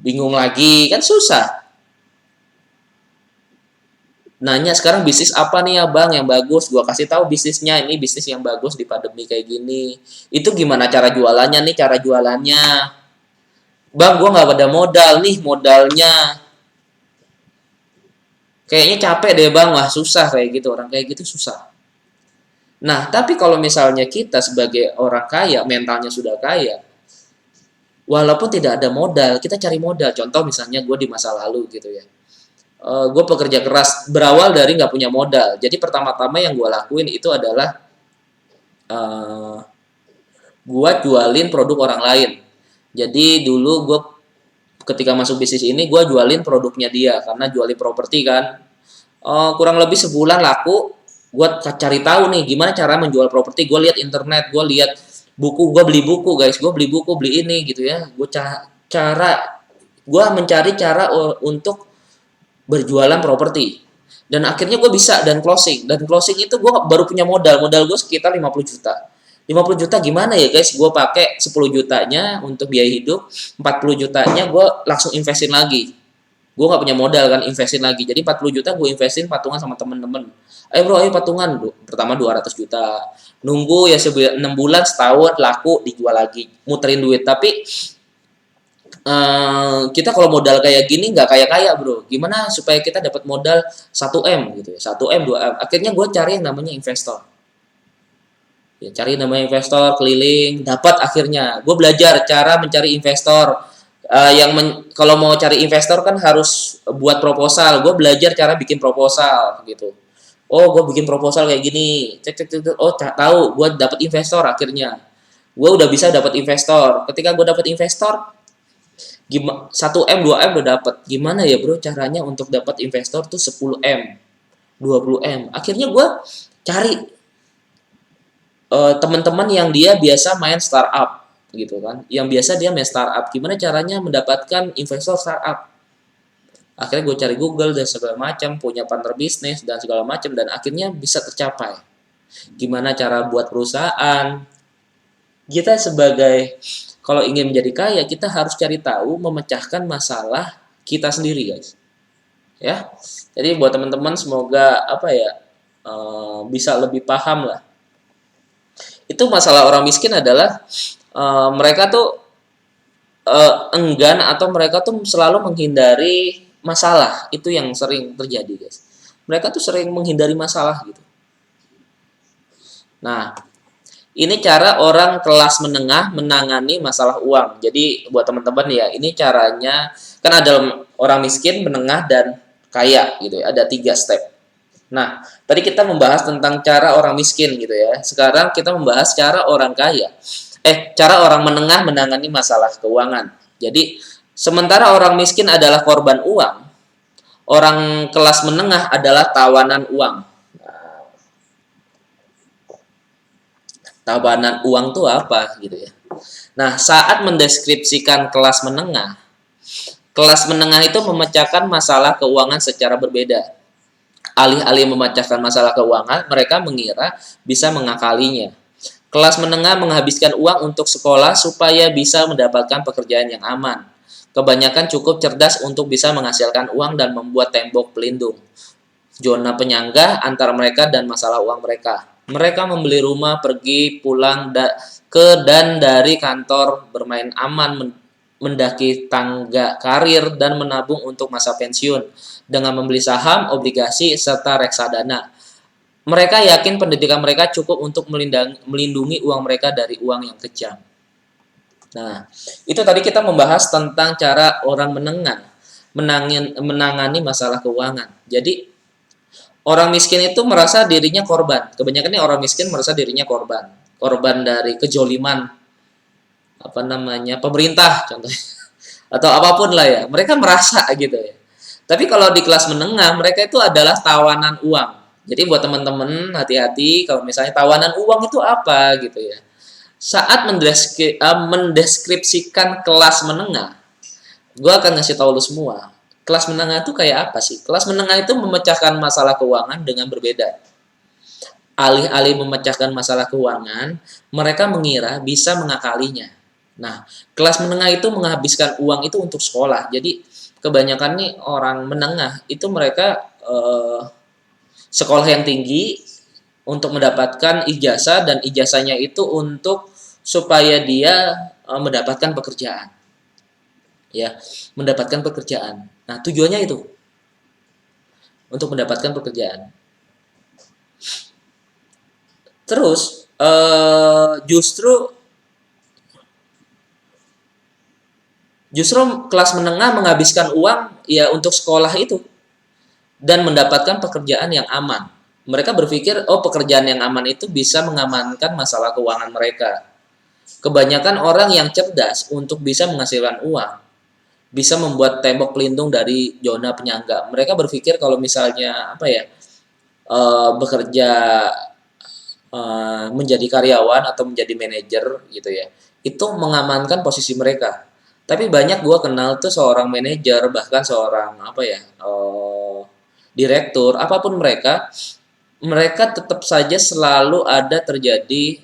bingung lagi, kan susah. Nanya sekarang bisnis apa nih ya bang yang bagus, gua kasih tahu bisnisnya, ini bisnis yang bagus di pandemi kayak gini. Itu gimana cara jualannya nih, cara jualannya. Bang, gua nggak ada modal nih, modalnya. Kayaknya capek deh bang, wah susah kayak gitu, orang kayak gitu susah. Nah, tapi kalau misalnya kita sebagai orang kaya, mentalnya sudah kaya, walaupun tidak ada modal, kita cari modal. Contoh misalnya gue di masa lalu gitu ya. Gue pekerja keras, berawal dari nggak punya modal. Jadi pertama-tama yang gue lakuin itu adalah gue jualin produk orang lain. Jadi dulu gue ketika masuk bisnis ini, gue jualin produknya dia. Karena jualin properti kan. Kurang lebih sebulan laku, gue cari tahu nih gimana cara menjual properti. Gue lihat internet, gue lihat buku, gue beli buku guys, gue beli buku, beli ini gitu ya. Gue mencari cara untuk berjualan properti. Dan akhirnya gue bisa dan closing itu gue baru punya modal gue sekitar 50 juta. 50 juta gimana ya guys, gue pakai 10 jutanya untuk biaya hidup, 40 jutanya gue langsung investin lagi. gue nggak punya modal kan, investin lagi. Jadi 40 juta gue investin patungan sama temen-temen. Ayo bro, ayo patungan. Pertama 200 juta. Nunggu ya 6 bulan, setahun, laku, dijual lagi. Muterin duit. Tapi kita kalau modal kayak gini nggak kaya-kaya bro. Gimana supaya kita dapat modal 1M gitu ya. 1M, 2M. Akhirnya gue cari yang namanya investor. Ya, cari namanya investor, keliling, dapat akhirnya. Gue belajar cara mencari investor. Kalau mau cari investor kan harus buat proposal. Gue belajar cara bikin proposal gitu. Oh, gue bikin proposal kayak gini. Cek cek cek. Oh, tahu. Gue dapat investor akhirnya. Gue udah bisa dapat investor. Ketika gue dapat investor, 1M, 2M udah dapat. Gimana ya bro caranya untuk dapat investor tuh 10M, 20M. Akhirnya gue cari teman-teman yang dia biasa main startup gitu kan, yang biasa dia main startup, gimana caranya mendapatkan investor startup. Akhirnya gue cari Google dan segala macam, punya partner bisnis dan segala macam, dan akhirnya bisa tercapai. Gimana cara buat perusahaan. Kita sebagai, kalau ingin menjadi kaya, kita harus cari tahu memecahkan masalah kita sendiri guys, ya. Jadi buat teman-teman semoga apa ya, bisa lebih paham lah. Itu masalah orang miskin adalah mereka tuh enggan atau mereka tuh selalu menghindari masalah. Itu yang sering terjadi guys. Mereka tuh sering menghindari masalah gitu. Nah, ini cara orang kelas menengah menangani masalah uang. Jadi buat teman-teman ya, ini caranya, kan ada orang miskin, menengah, dan kaya gitu ya. Ada 3 step. Nah, tadi kita membahas tentang cara orang miskin gitu ya. Sekarang kita membahas cara orang kaya. Cara orang menengah menangani masalah keuangan. Jadi, sementara orang miskin adalah korban uang, orang kelas menengah adalah tawanan uang. Tawanan uang tuh apa gitu ya. Nah, saat mendeskripsikan kelas menengah itu memecahkan masalah keuangan secara berbeda. Alih-alih memecahkan masalah keuangan, mereka mengira bisa mengakalinya. Kelas menengah menghabiskan uang untuk sekolah supaya bisa mendapatkan pekerjaan yang aman. Kebanyakan cukup cerdas untuk bisa menghasilkan uang dan membuat tembok pelindung, zona penyangga antara mereka dan masalah uang mereka. Mereka membeli rumah, pergi, pulang, ke dan dari kantor, bermain aman, mendaki tangga karir, dan menabung untuk masa pensiun dengan membeli saham, obligasi, serta reksadana. Mereka yakin pendidikan mereka cukup untuk melindungi uang mereka dari uang yang kejam. Nah, itu tadi kita membahas tentang cara orang menengah menangani masalah keuangan. Jadi, orang miskin itu merasa dirinya korban. Kebanyakan orang miskin merasa dirinya korban. Korban dari kejoliman, pemerintah contohnya. Atau apapun lah ya. Mereka merasa gitu ya. Tapi kalau di kelas menengah, mereka itu adalah tawanan uang. Jadi buat teman-teman hati-hati kalau misalnya tawanan uang itu apa gitu ya. Saat mendeskripsikan kelas menengah, gue akan ngasih tahu lu semua. Kelas menengah itu kayak apa sih? Kelas menengah itu memecahkan masalah keuangan dengan berbeda. Alih-alih memecahkan masalah keuangan, mereka mengira bisa mengakalinya. Nah, kelas menengah itu menghabiskan uang itu untuk sekolah. Jadi kebanyakan nih orang menengah itu mereka sekolah yang tinggi untuk mendapatkan ijazah, dan ijazahnya itu untuk supaya dia mendapatkan pekerjaan. Ya, mendapatkan pekerjaan. Nah, tujuannya itu untuk mendapatkan pekerjaan. Terus justru kelas menengah menghabiskan uang ya untuk sekolah itu dan mendapatkan pekerjaan yang aman. Mereka berpikir, oh pekerjaan yang aman itu bisa mengamankan masalah keuangan mereka. Kebanyakan orang yang cerdas untuk bisa menghasilkan uang, bisa membuat tembok pelindung dari zona penyangga. Mereka berpikir kalau misalnya bekerja menjadi karyawan atau menjadi manajer gitu ya, itu mengamankan posisi mereka. Tapi banyak gue kenal tuh seorang manajer, bahkan seorang direktur, apapun mereka tetap saja selalu ada terjadi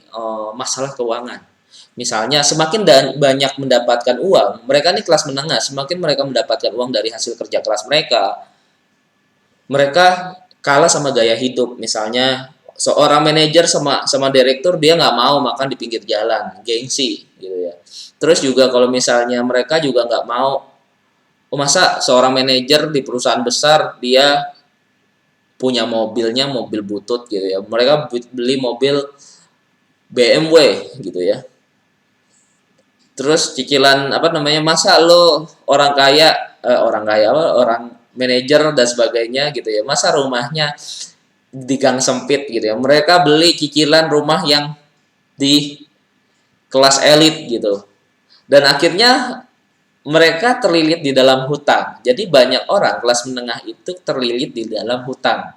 masalah keuangan. Misalnya semakin banyak mendapatkan uang, mereka ini kelas menengah, semakin mereka mendapatkan uang dari hasil kerja keras mereka, mereka kalah sama gaya hidup. Misalnya seorang manajer sama sama direktur, dia nggak mau makan di pinggir jalan, gengsi gitu ya. Terus juga kalau misalnya mereka juga nggak mau, oh masa seorang manajer di perusahaan besar dia punya mobilnya mobil butut gitu ya, mereka beli mobil BMW gitu ya. Terus cicilan apa namanya, masa lo orang kaya, orang kaya apa, orang manajer dan sebagainya gitu ya, masa rumahnya di gang sempit gitu ya, mereka beli cicilan rumah yang di kelas elit gitu, dan akhirnya mereka terlilit di dalam hutang. Jadi banyak orang kelas menengah itu terlilit di dalam hutang.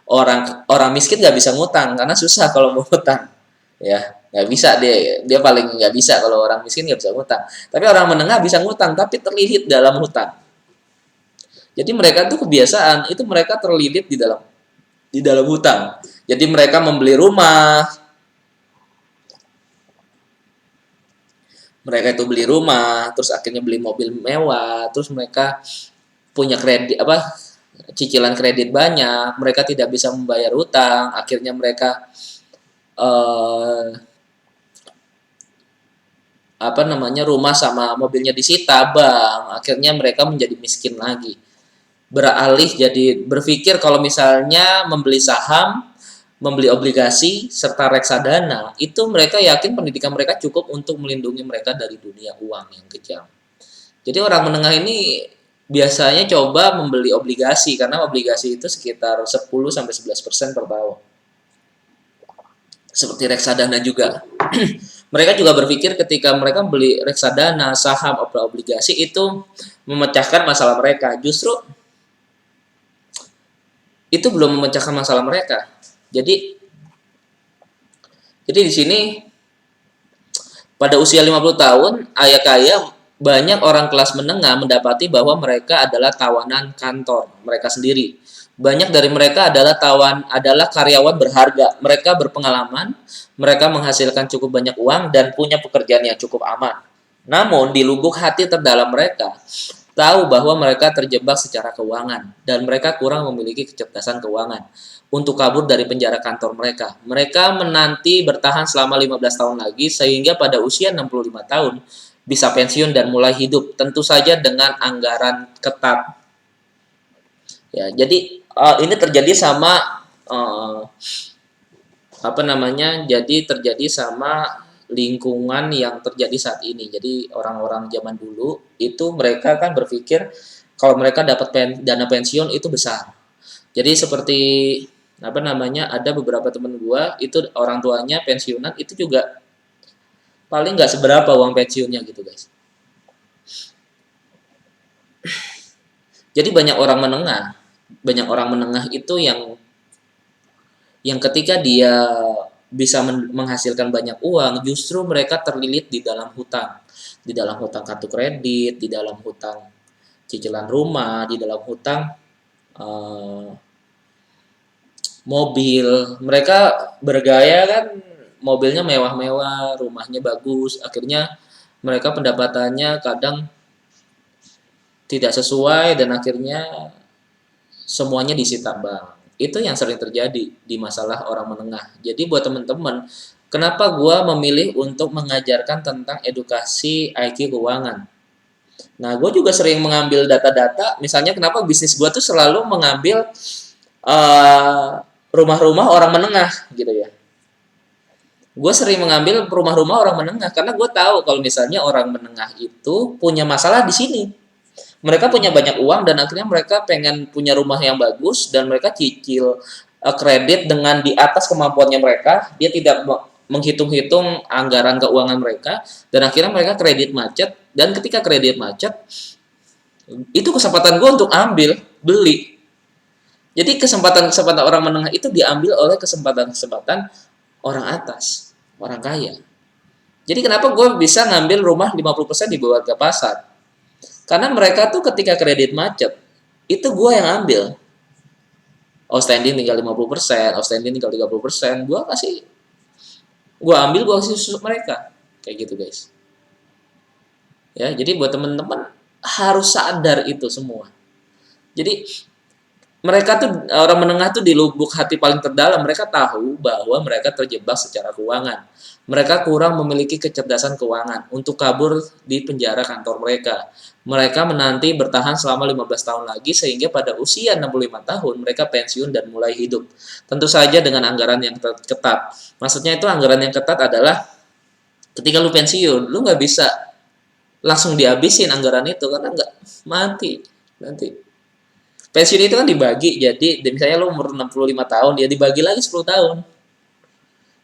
Orang orang miskin nggak bisa ngutang karena susah kalau mau ngutang, ya nggak bisa, dia paling nggak bisa kalau orang miskin nggak bisa ngutang. Tapi orang menengah bisa ngutang tapi terlilit dalam hutang. Jadi mereka tuh kebiasaan itu, mereka terlilit di dalam hutang. Jadi mereka membeli rumah, mereka itu beli rumah, terus akhirnya beli mobil mewah, terus mereka punya kredit apa, cicilan kredit banyak, mereka tidak bisa membayar hutang, akhirnya mereka eh, apa namanya, rumah sama mobilnya disita bang, akhirnya mereka menjadi miskin lagi, beralih jadi berpikir kalau misalnya membeli saham, membeli obligasi serta reksadana, itu mereka yakin pendidikan mereka cukup untuk melindungi mereka dari dunia uang yang kejam. Jadi orang menengah ini biasanya coba membeli obligasi, karena obligasi itu sekitar 10 sampai 11% per tahun. Seperti reksadana juga. Mereka juga berpikir ketika mereka beli reksadana, saham, obligasi itu memecahkan masalah mereka. Justru itu belum memecahkan masalah mereka. Jadi di sini pada usia 50 tahun, ayah kaya, banyak orang kelas menengah mendapati bahwa mereka adalah tawanan kantor mereka sendiri. Banyak dari mereka adalah karyawan berharga. Mereka berpengalaman, mereka menghasilkan cukup banyak uang dan punya pekerjaan yang cukup aman. Namun di lubuk hati terdalam mereka tahu bahwa mereka terjebak secara keuangan dan mereka kurang memiliki kecerdasan keuangan untuk kabur dari penjara kantor mereka. Mereka menanti bertahan selama 15 tahun lagi sehingga pada usia 65 tahun bisa pensiun dan mulai hidup, tentu saja dengan anggaran ketat. Ya, jadi ini terjadi sama apa namanya? Jadi terjadi sama lingkungan yang terjadi saat ini. Jadi orang-orang zaman dulu itu mereka kan berpikir kalau mereka dapat dana pensiun itu besar. Jadi seperti apa namanya, ada beberapa temen gua itu orang tuanya pensiunan itu juga paling nggak seberapa uang pensiunnya gitu guys. Jadi banyak orang menengah itu yang ketika dia bisa menghasilkan banyak uang, justru mereka terlilit di dalam hutang kartu kredit, di dalam hutang cicilan rumah, di dalam hutang eh, mobil. Mereka bergaya kan, mobilnya mewah-mewah, rumahnya bagus, akhirnya mereka pendapatannya kadang tidak sesuai dan akhirnya semuanya disita bank. Itu yang sering terjadi di masalah orang menengah. Jadi buat teman-teman, kenapa gua memilih untuk mengajarkan tentang edukasi IQ keuangan? Nah, gue juga sering mengambil data-data, misalnya kenapa bisnis gue tuh selalu mengambil eh, rumah-rumah orang menengah gitu ya. Gue sering mengambil rumah-rumah orang menengah karena gue tahu kalau misalnya orang menengah itu punya masalah di sini. Mereka punya banyak uang dan akhirnya mereka pengen punya rumah yang bagus dan mereka cicil kredit dengan di atas kemampuannya mereka. Dia tidak menghitung-hitung anggaran keuangan mereka dan akhirnya mereka kredit macet, dan ketika kredit macet itu kesempatan gue untuk ambil beli. Jadi kesempatan-kesempatan orang menengah itu diambil oleh kesempatan-kesempatan orang atas, orang kaya. Jadi kenapa gue bisa ngambil rumah 50% di bawah harga pasar? Karena mereka tuh ketika kredit macet, itu gue yang ambil. Outstanding tinggal 50%, outstanding tinggal 30%, gue ambil, gue kasih susu mereka. Kayak gitu guys. Ya, jadi buat teman-teman harus sadar itu semua. Jadi mereka tuh, orang menengah tuh di lubuk hati paling terdalam mereka tahu bahwa mereka terjebak secara keuangan. Mereka kurang memiliki kecerdasan keuangan untuk kabur di penjara kantor mereka. Mereka menanti bertahan selama 15 tahun lagi sehingga pada usia 65 tahun mereka pensiun dan mulai hidup. Tentu saja dengan anggaran yang ketat. Maksudnya itu anggaran yang ketat adalah ketika lu pensiun, lu nggak bisa langsung dihabisin anggaran itu karena nggak mati nanti. Pensiun itu kan dibagi, jadi misalnya lo umur 65 tahun, dia dibagi lagi 10 tahun.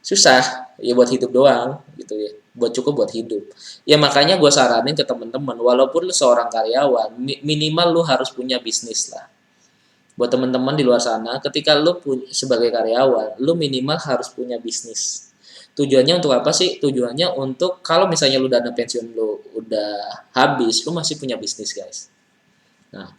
Susah, ya buat hidup doang, gitu ya. Buat cukup buat hidup. Ya makanya gue saranin ke teman-teman, walaupun lo seorang karyawan, minimal lo harus punya bisnis lah. Buat teman-teman di luar sana, ketika lo sebagai karyawan, lo minimal harus punya bisnis. Tujuannya untuk apa sih? Tujuannya untuk kalau misalnya lo dana pensiun lo udah habis, lo masih punya bisnis guys. Nah,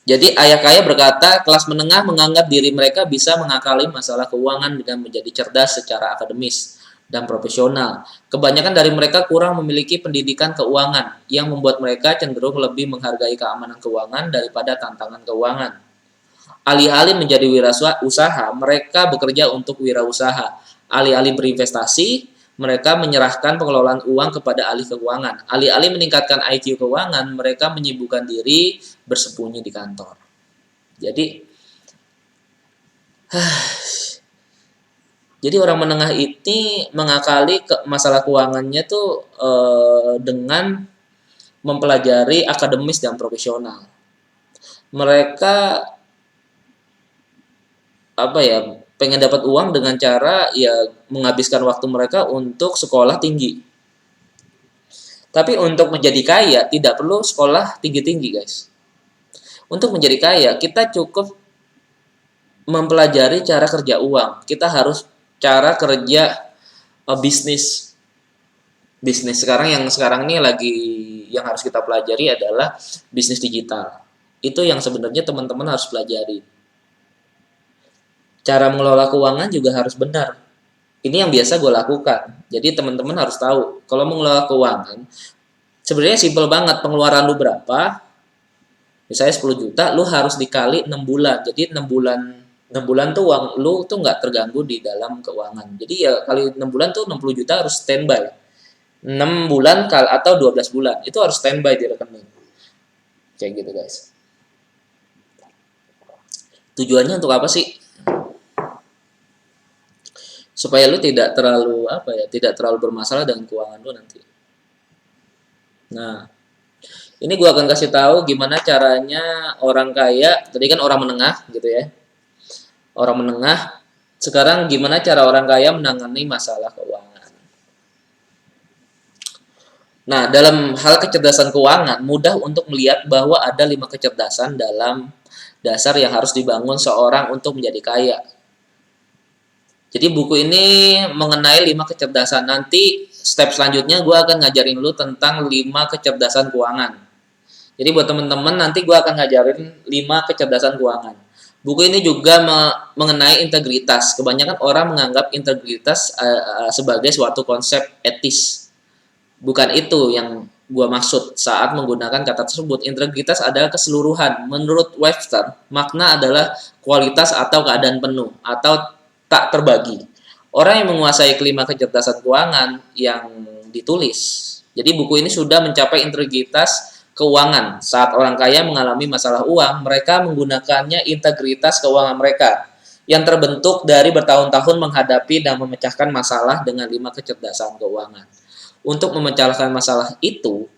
jadi ayah kaya berkata, kelas menengah menganggap diri mereka bisa mengakali masalah keuangan dengan menjadi cerdas secara akademis dan profesional. Kebanyakan dari mereka kurang memiliki pendidikan keuangan yang membuat mereka cenderung lebih menghargai keamanan keuangan daripada tantangan keuangan. Alih-alih menjadi wirausaha, mereka bekerja untuk wirausaha. Alih-alih berinvestasi, mereka menyerahkan pengelolaan uang kepada ahli keuangan. Alih-alih meningkatkan IQ keuangan, mereka menyibukkan diri bersembunyi di kantor. Jadi orang menengah ini mengakali masalah keuangannya tuh dengan mempelajari akademis dan profesional. Mereka pengen dapat uang dengan cara ya menghabiskan waktu mereka untuk sekolah tinggi. Tapi untuk menjadi kaya tidak perlu sekolah tinggi-tinggi guys. Untuk menjadi kaya kita cukup mempelajari cara kerja uang. Kita harus cara kerja bisnis. Bisnis sekarang ini lagi yang harus kita pelajari adalah bisnis digital. Itu yang sebenarnya teman-teman harus pelajari. Cara mengelola keuangan juga harus benar. Ini yang biasa gue lakukan. Jadi teman-teman harus tahu, kalau mengelola keuangan, sebenarnya simpel banget. Pengeluaran lu berapa, misalnya 10 juta, lu harus dikali 6 bulan. Jadi 6 bulan tuh uang lu tuh nggak terganggu di dalam keuangan. Jadi ya kali 6 bulan tuh 60 juta harus standby. 6 bulan atau 12 bulan, itu harus standby di rekening. Kayak gitu guys. Tujuannya untuk apa sih? Supaya lu tidak terlalu bermasalah dengan keuangan lu nanti. Nah, ini gua akan kasih tahu gimana caranya orang kaya, tadi kan orang menengah gitu ya. Orang menengah, sekarang gimana cara orang kaya menangani masalah keuangan. Nah, dalam hal kecerdasan keuangan, mudah untuk melihat bahwa ada 5 kecerdasan dalam dasar yang harus dibangun seorang untuk menjadi kaya. Jadi buku ini mengenai 5 kecerdasan. Nanti step selanjutnya gue akan ngajarin lu tentang 5 kecerdasan keuangan. Jadi buat teman-teman nanti gue akan ngajarin 5 kecerdasan keuangan. Buku ini juga mengenai integritas. Kebanyakan orang menganggap integritas sebagai suatu konsep etis. Bukan itu yang gue maksud saat menggunakan kata tersebut. Integritas adalah keseluruhan. Menurut Webster, makna adalah kualitas atau keadaan penuh atau tak terbagi. Orang yang menguasai kelima kecerdasan keuangan yang ditulis. Jadi buku ini sudah mencapai integritas keuangan. Saat orang kaya mengalami masalah uang, mereka menggunakannya integritas keuangan mereka yang terbentuk dari bertahun-tahun menghadapi dan memecahkan masalah dengan 5 kecerdasan keuangan. Untuk memecahkan masalah itu,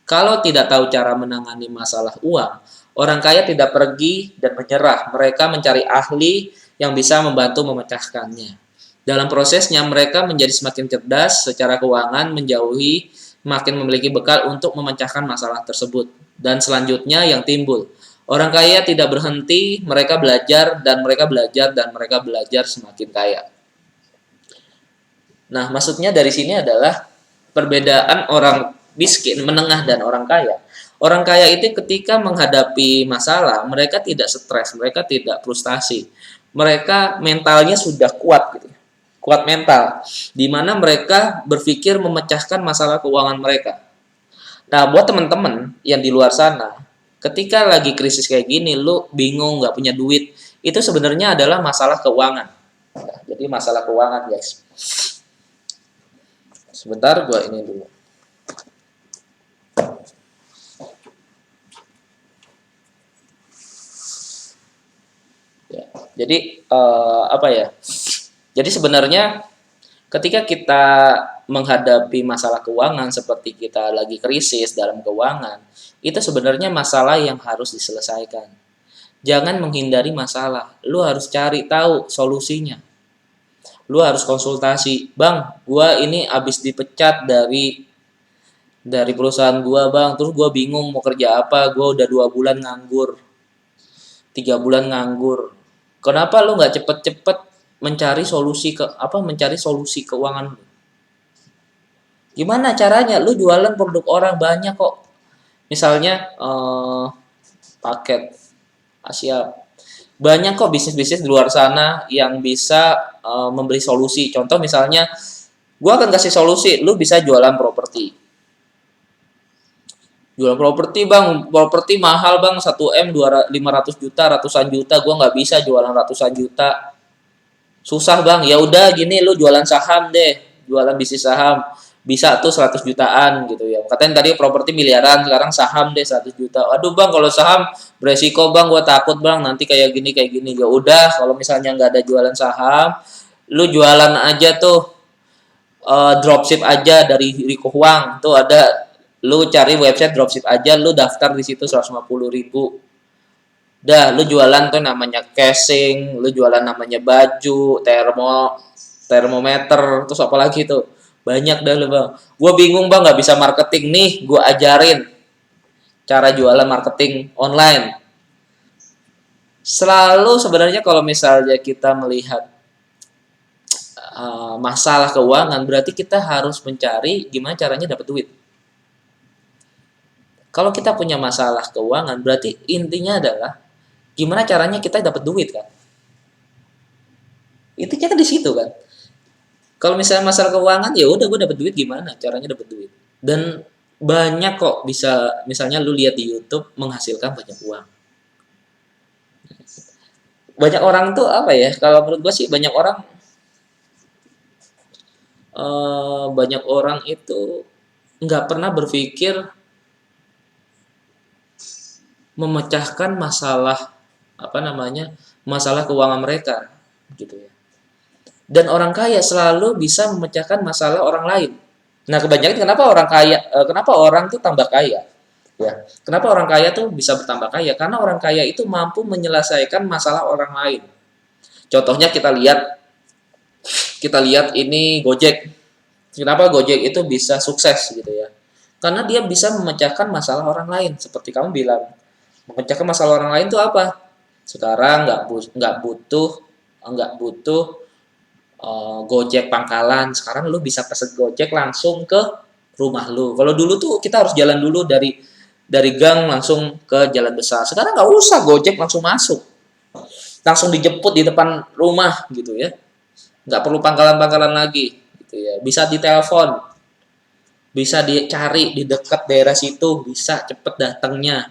kalau tidak tahu cara menangani masalah uang, orang kaya tidak pergi dan menyerah. Mereka mencari ahli yang bisa membantu memecahkannya. Dalam prosesnya, mereka menjadi semakin cerdas secara keuangan, makin memiliki bekal untuk memecahkan masalah tersebut. Dan selanjutnya yang timbul, orang kaya tidak berhenti, mereka belajar, dan mereka belajar semakin kaya. Nah, maksudnya dari sini adalah perbedaan orang miskin, menengah, dan orang kaya. Orang kaya itu ketika menghadapi masalah, mereka tidak stres, mereka tidak frustasi. Mereka mentalnya sudah kuat gitu. kuat mental, di mana mereka berpikir memecahkan masalah keuangan mereka. Nah, buat teman-teman yang di luar sana, ketika lagi krisis kayak gini, lu bingung nggak punya duit, itu sebenarnya adalah masalah keuangan. Nah, jadi masalah keuangan, guys. Sebentar, gua ini dulu. Ya, jadi apa ya? Jadi sebenarnya ketika kita menghadapi masalah keuangan seperti kita lagi krisis dalam keuangan, itu sebenarnya masalah yang harus diselesaikan. Jangan menghindari masalah, lu harus cari tahu solusinya. Lu harus konsultasi, bang, gua ini abis dipecat dari perusahaan gua bang, terus gua bingung mau kerja apa, gua udah 2 bulan nganggur, 3 bulan nganggur. Kenapa lu nggak cepet-cepet mencari solusi keuangan? Gimana caranya? Lu jualan produk orang banyak kok. Misalnya paket Asia. Banyak kok bisnis-bisnis di luar sana yang bisa memberi solusi. Contoh misalnya, gua akan kasih solusi, lu bisa jualan properti. Jualan properti bang, properti mahal bang, 1M 500 juta, ratusan juta, gua nggak bisa jualan ratusan juta. Susah bang, ya udah gini lu jualan saham deh, jualan bisnis saham. Bisa tuh 100 jutaan gitu ya. Katanya tadi properti miliaran, sekarang saham deh 100 juta. Aduh bang, kalau saham beresiko bang, gua takut bang, nanti kayak gini kayak gini. Ya udah, kalau misalnya nggak ada jualan saham, lu jualan aja tuh dropship aja dari Rico Huang. Tuh ada, lu cari website dropship aja, lu daftar di situ 150.000. Dah, lu jualan tuh namanya casing, lu jualan namanya baju, termometer, terus apa lagi tuh? Banyak dah lu bang. Gue bingung bang, nggak bisa marketing nih, gue ajarin cara jualan marketing online. Selalu sebenarnya kalau misalnya kita melihat masalah keuangan, berarti kita harus mencari gimana caranya dapat duit. Kalau kita punya masalah keuangan, berarti intinya adalah gimana caranya kita dapat duit kan? Intinya kan di situ kan. Kalau misalnya masalah keuangan, ya udah gue dapat duit gimana? Caranya dapat duit. Dan banyak kok bisa, misalnya lu lihat di YouTube menghasilkan banyak uang. Banyak orang tuh apa ya? Kalau menurut gue sih banyak orang itu nggak pernah berpikir memecahkan masalah keuangan mereka gitu ya. Dan orang kaya selalu bisa memecahkan masalah orang lain. Nah, kebanyakan kenapa orang tuh tambah kaya? Ya, kenapa orang kaya tuh bisa bertambah kaya? Karena orang kaya itu mampu menyelesaikan masalah orang lain. Contohnya kita lihat ini Gojek. Kenapa Gojek itu bisa sukses gitu ya? Karena dia bisa memecahkan masalah orang lain. Seperti kamu bilang, memecahkan masalah orang lain itu apa? Sekarang nggak butuh Gojek pangkalan. Sekarang lu bisa pesen Gojek langsung ke rumah lu. Kalau dulu tuh kita harus jalan dulu dari gang langsung ke jalan besar. Sekarang nggak usah, Gojek langsung masuk, langsung dijemput di depan rumah gitu ya. Nggak perlu pangkalan-pangkalan lagi gitu ya. Bisa ditelepon, bisa dicari di dekat daerah situ, bisa cepet datangnya.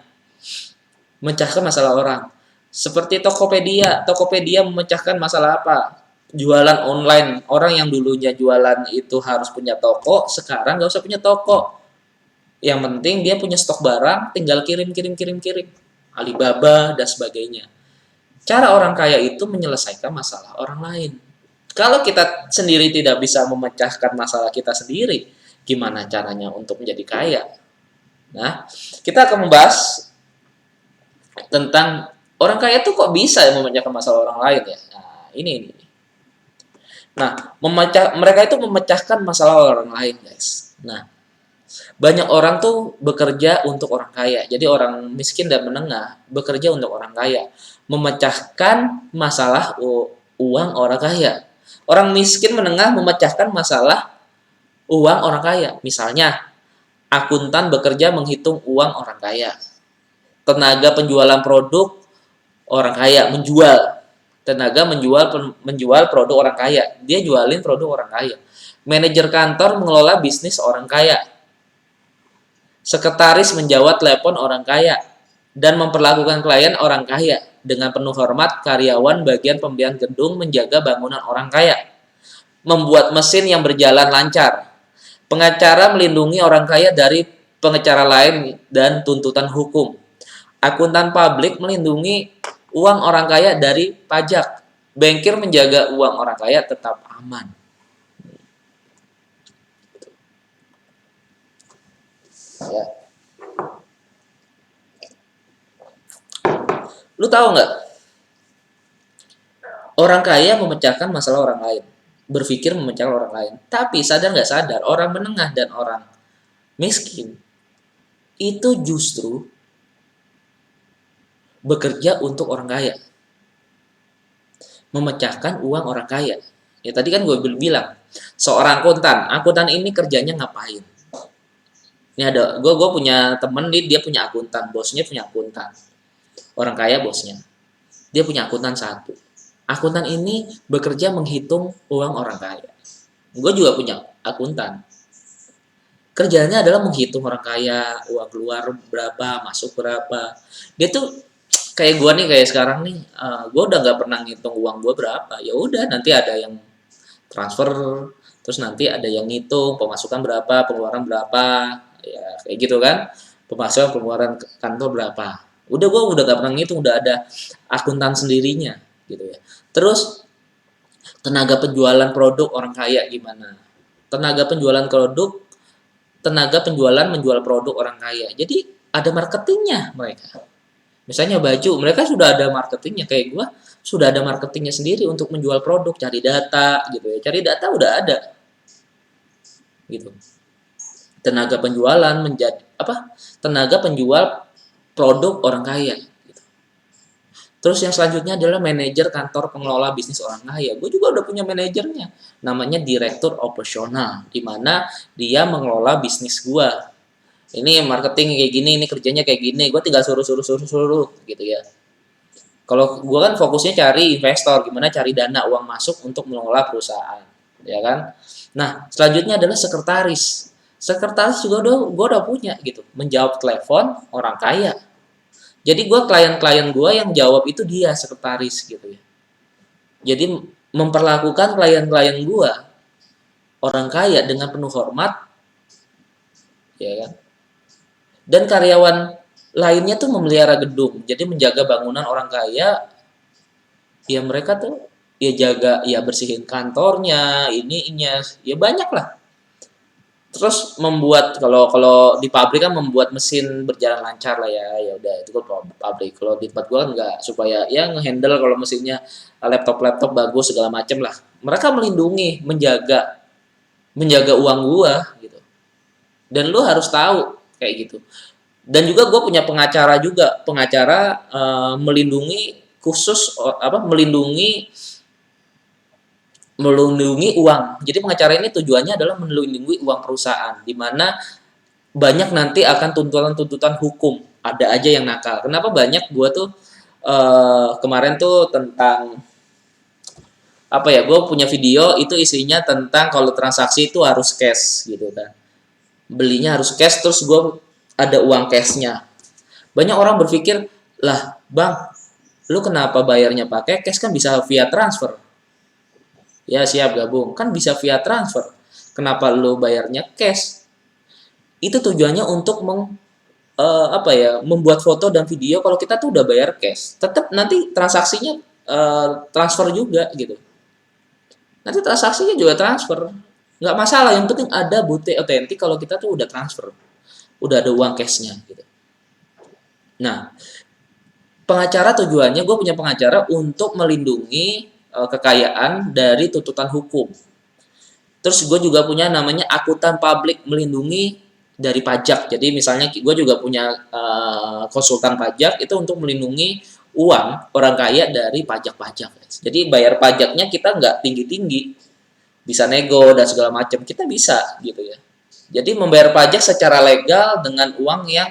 Memecahkan masalah orang. Seperti Tokopedia memecahkan masalah apa? Jualan online. Orang yang dulunya jualan itu harus punya toko, sekarang nggak usah punya toko. Yang penting dia punya stok barang, tinggal kirim. Alibaba dan sebagainya. Cara orang kaya itu menyelesaikan masalah orang lain. Kalau kita sendiri tidak bisa memecahkan masalah kita sendiri, gimana caranya untuk menjadi kaya? Nah, kita akan membahas tentang orang kaya itu kok bisa memecahkan masalah orang lain ya. Nah, ini. Nah, mereka itu memecahkan masalah orang lain, guys. Nah, banyak orang tuh bekerja untuk orang kaya. Jadi orang miskin dan menengah bekerja untuk orang kaya, memecahkan masalah uang orang kaya. Orang miskin menengah memecahkan masalah uang orang kaya. Misalnya, akuntan bekerja menghitung uang orang kaya. Tenaga penjualan produk, orang kaya menjual. Tenaga menjual produk orang kaya. Dia jualin produk orang kaya. Manajer kantor mengelola bisnis orang kaya. Sekretaris menjawab telepon orang kaya dan memperlakukan klien orang kaya. Dengan penuh hormat, karyawan bagian pembelian gedung menjaga bangunan orang kaya. Membuat mesin yang berjalan lancar. Pengacara melindungi orang kaya dari pengacara lain dan tuntutan hukum. Akuntan publik melindungi uang orang kaya dari pajak. Bankir menjaga uang orang kaya tetap aman. Ya. Lu tahu nggak? Orang kaya memecahkan masalah orang lain. Berpikir memecahkan orang lain. Tapi sadar nggak sadar, orang menengah dan orang miskin itu justru bekerja untuk orang kaya. Memecahkan uang orang kaya. Ya tadi kan gue bilang, seorang akuntan ini kerjanya ngapain? Ini ada, gue punya temen nih, dia punya akuntan, bosnya punya akuntan, orang kaya bosnya, dia punya akuntan satu. Akuntan ini bekerja menghitung uang orang kaya. Gue juga punya akuntan. Kerjanya adalah menghitung orang kaya, uang keluar berapa, masuk berapa. Dia tuh kayak gue nih, kayak sekarang nih, gue udah nggak pernah ngitung uang gue berapa. Ya udah, nanti ada yang transfer, terus nanti ada yang ngitung pemasukan berapa, pengeluaran berapa, ya kayak gitu kan. Pemasukan pengeluaran kantor berapa. Udah, gue udah gak pernah ngitung, udah ada akuntan sendirinya gitu ya. Terus tenaga penjualan produk orang kaya gimana? Tenaga penjualan menjual produk orang kaya. Jadi ada marketingnya mereka. Misalnya baju, mereka sudah ada marketingnya. Kayak gue sudah ada marketingnya sendiri untuk menjual produk, cari data gitu ya. Cari data udah ada gitu. Tenaga penjualan tenaga penjual produk orang kaya gitu. Terus yang selanjutnya adalah manajer kantor pengelola bisnis orang kaya. Gue juga udah punya manajernya, namanya direktur operasional, di mana dia mengelola bisnis gue. Ini marketing kayak gini, ini kerjanya kayak gini, gue tinggal suruh gitu ya. Kalau gue kan fokusnya cari investor, gimana cari dana uang masuk untuk mengelola perusahaan, ya kan. Nah selanjutnya adalah sekretaris. Sekretaris juga gue udah punya gitu, menjawab telepon orang kaya. Jadi gue klien-klien gue yang jawab itu dia sekretaris gitu ya. Jadi memperlakukan klien-klien gue orang kaya dengan penuh hormat, ya kan. Dan karyawan lainnya tuh memelihara gedung, jadi menjaga bangunan orang kaya. Ya mereka tuh ya jaga, ya bersihin kantornya, ininya, ya banyak lah. Terus membuat, kalau di pabrik kan membuat mesin berjalan lancar lah ya. Ya udah, itu kan pabrik. Kalau di tempat gua kan enggak, supaya ya ngehandle kalau mesinnya laptop bagus segala macem lah. Mereka melindungi, menjaga uang gua gitu. Dan lu harus tahu kayak gitu. Dan juga gue punya pengacara juga, melindungi khusus melindungi uang. Jadi pengacara ini tujuannya adalah melindungi uang perusahaan, di mana banyak nanti akan tuntutan hukum. Ada aja yang nakal. Kenapa banyak? Gue tuh kemarin tuh tentang gue punya video itu isinya tentang kalau transaksi itu harus cash gitu kan. Belinya harus cash, terus gue ada uang cashnya. Banyak orang berpikir, lah bang, lu kenapa bayarnya pakai cash, kan bisa via transfer. Ya siap gabung, kan bisa via transfer. Kenapa lu bayarnya cash? Itu tujuannya untuk membuat foto dan video kalau kita tuh udah bayar cash. Tetap nanti transaksinya transfer juga gitu. Nanti transaksinya juga transfer. Nggak masalah, yang penting ada bukti otentik kalau kita tuh udah transfer. Udah ada uang cashnya gitu. Nah, pengacara tujuannya, gue punya pengacara untuk melindungi kekayaan dari tuntutan hukum. Terus gue juga punya namanya akuntan publik, melindungi dari pajak. Jadi misalnya gue juga punya konsultan pajak itu untuk melindungi uang orang kaya dari pajak-pajak. Jadi bayar pajaknya kita nggak tinggi-tinggi, bisa nego dan segala macam, kita bisa gitu ya. Jadi membayar pajak secara legal dengan uang yang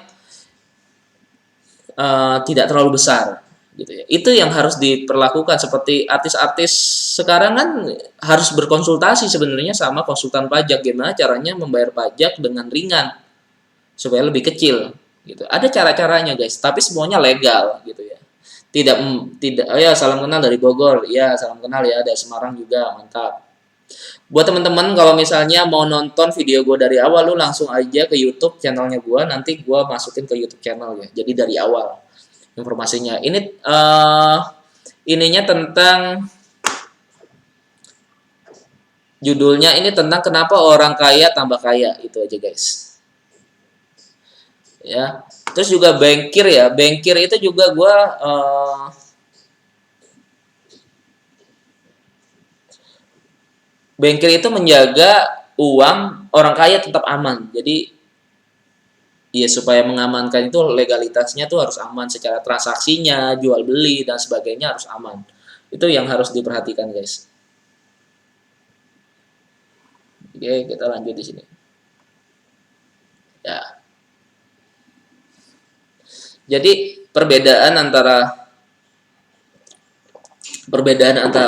tidak terlalu besar gitu ya. Itu yang harus diperlakukan. Seperti artis-artis sekarang kan harus berkonsultasi sebenarnya sama konsultan pajak, gimana caranya membayar pajak dengan ringan supaya lebih kecil gitu. Ada cara-caranya guys, tapi semuanya legal gitu ya. Tidak ya, salam kenal dari Bogor. Ya, salam kenal ya dari Semarang juga, mantap. Buat teman-teman kalau misalnya mau nonton video gue dari awal, lu langsung aja ke YouTube channelnya gue, nanti gue masukin ke YouTube channel ya. Jadi dari awal informasinya. Ini ininya tentang judulnya ini tentang kenapa orang kaya tambah kaya, itu aja guys. Ya. Terus juga bankir ya. Bankir itu juga gue bankir itu menjaga uang orang kaya tetap aman. Jadi ya supaya mengamankan itu legalitasnya tuh harus aman, secara transaksinya, jual beli dan sebagainya harus aman. Itu yang harus diperhatikan guys. Oke, kita lanjut di sini. Ya. Jadi perbedaan antara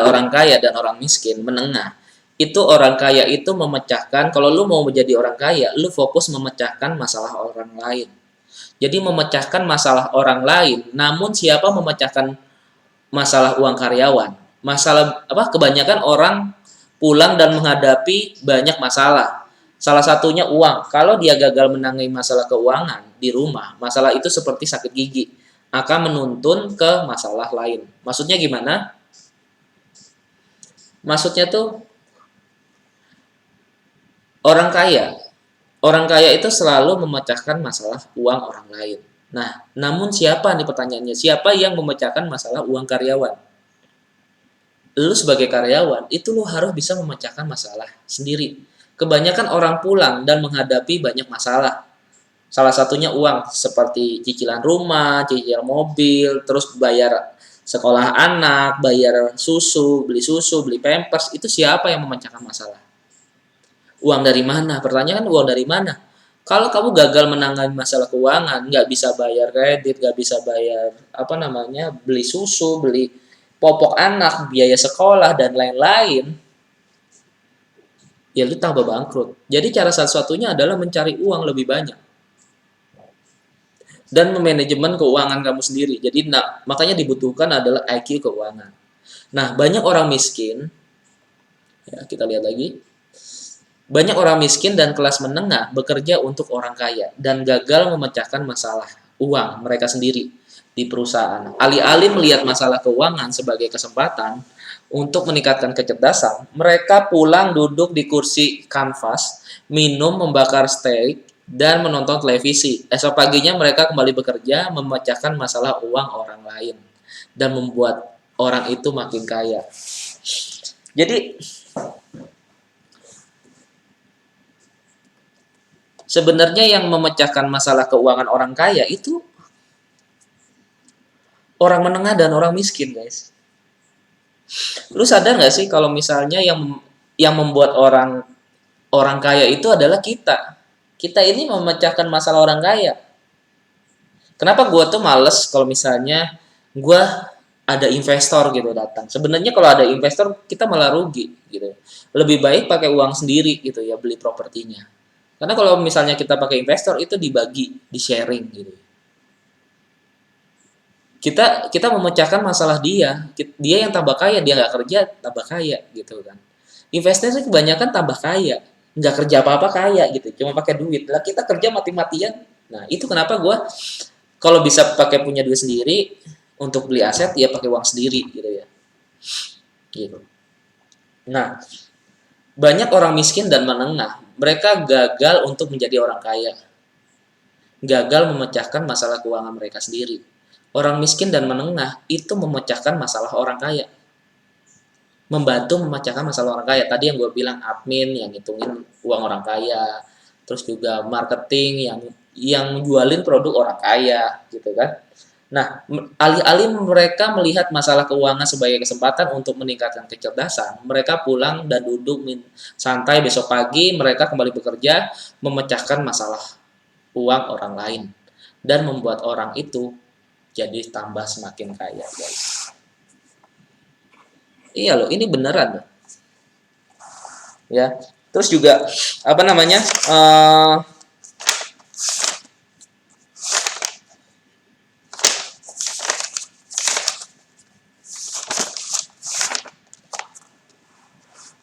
orang kaya dan orang miskin menengah, itu orang kaya itu memecahkan, kalau lu mau menjadi orang kaya, lu fokus memecahkan masalah orang lain. Jadi memecahkan masalah orang lain, namun siapa memecahkan masalah uang karyawan? Masalah apa? Kebanyakan orang pulang dan menghadapi banyak masalah. Salah satunya uang. Kalau dia gagal menangani masalah keuangan di rumah, masalah itu seperti sakit gigi, akan menuntun ke masalah lain. Maksudnya gimana? Maksudnya tuh orang kaya. Orang kaya itu selalu memecahkan masalah uang orang lain. Nah, namun siapa nih pertanyaannya? Siapa yang memecahkan masalah uang karyawan? Lu sebagai karyawan, itu lu harus bisa memecahkan masalah sendiri. Kebanyakan orang pulang dan menghadapi banyak masalah. Salah satunya uang, seperti cicilan rumah, cicilan mobil, terus bayar sekolah anak, bayar susu, beli pampers, itu siapa yang memecahkan masalah? Uang dari mana? Pertanyaan uang dari mana? Kalau kamu gagal menangani masalah keuangan, nggak bisa bayar kredit, nggak bisa bayar apa namanya, beli susu, beli popok anak, biaya sekolah dan lain-lain, ya lu tambah bangkrut. Jadi cara satu-satunya adalah mencari uang lebih banyak dan memanajemen keuangan kamu sendiri. Jadi makanya dibutuhkan adalah IQ keuangan. Nah, banyak orang miskin, ya kita lihat lagi. Banyak orang miskin dan kelas menengah bekerja untuk orang kaya dan gagal memecahkan masalah uang mereka sendiri di perusahaan. Alih-alih melihat masalah keuangan sebagai kesempatan untuk meningkatkan kecerdasan, mereka pulang duduk di kursi kanvas, minum, membakar steak, dan menonton televisi. Esok paginya mereka kembali bekerja, memecahkan masalah uang orang lain, dan membuat orang itu makin kaya. Jadi, sebenarnya yang memecahkan masalah keuangan orang kaya itu orang menengah dan orang miskin, guys. Lu sadar nggak sih kalau misalnya yang membuat orang orang kaya itu adalah kita. Kita ini memecahkan masalah orang kaya. Kenapa gue tuh males kalau misalnya gue ada investor gitu datang. Sebenarnya kalau ada investor kita malah rugi gitu. Lebih baik pakai uang sendiri gitu ya, beli propertinya. Karena kalau misalnya kita pakai investor itu dibagi, di sharing gitu. Kita memecahkan masalah dia yang tambah kaya, dia nggak kerja tambah kaya gitu kan. Investor itu kebanyakan tambah kaya, nggak kerja apa-apa kaya gitu, cuma pakai duit. Lah kita kerja mati-matian. Nah itu kenapa gue kalau bisa pakai punya duit sendiri untuk beli aset ya pakai uang sendiri gitu ya. Gitu. Nah banyak orang miskin dan menengah, mereka gagal untuk menjadi orang kaya, gagal memecahkan masalah keuangan mereka sendiri. Orang miskin dan menengah itu memecahkan masalah orang kaya, membantu memecahkan masalah orang kaya. Tadi yang gue bilang admin yang ngitungin uang orang kaya, terus juga marketing yang jualin produk orang kaya gitu kan. Nah, alih-alih mereka melihat masalah keuangan sebagai kesempatan untuk meningkatkan kecerdasan, mereka pulang dan duduk santai, besok pagi mereka kembali bekerja memecahkan masalah uang orang lain dan membuat orang itu jadi tambah semakin kaya, guys. Iya loh, ini beneran loh. Ya, terus juga apa namanya?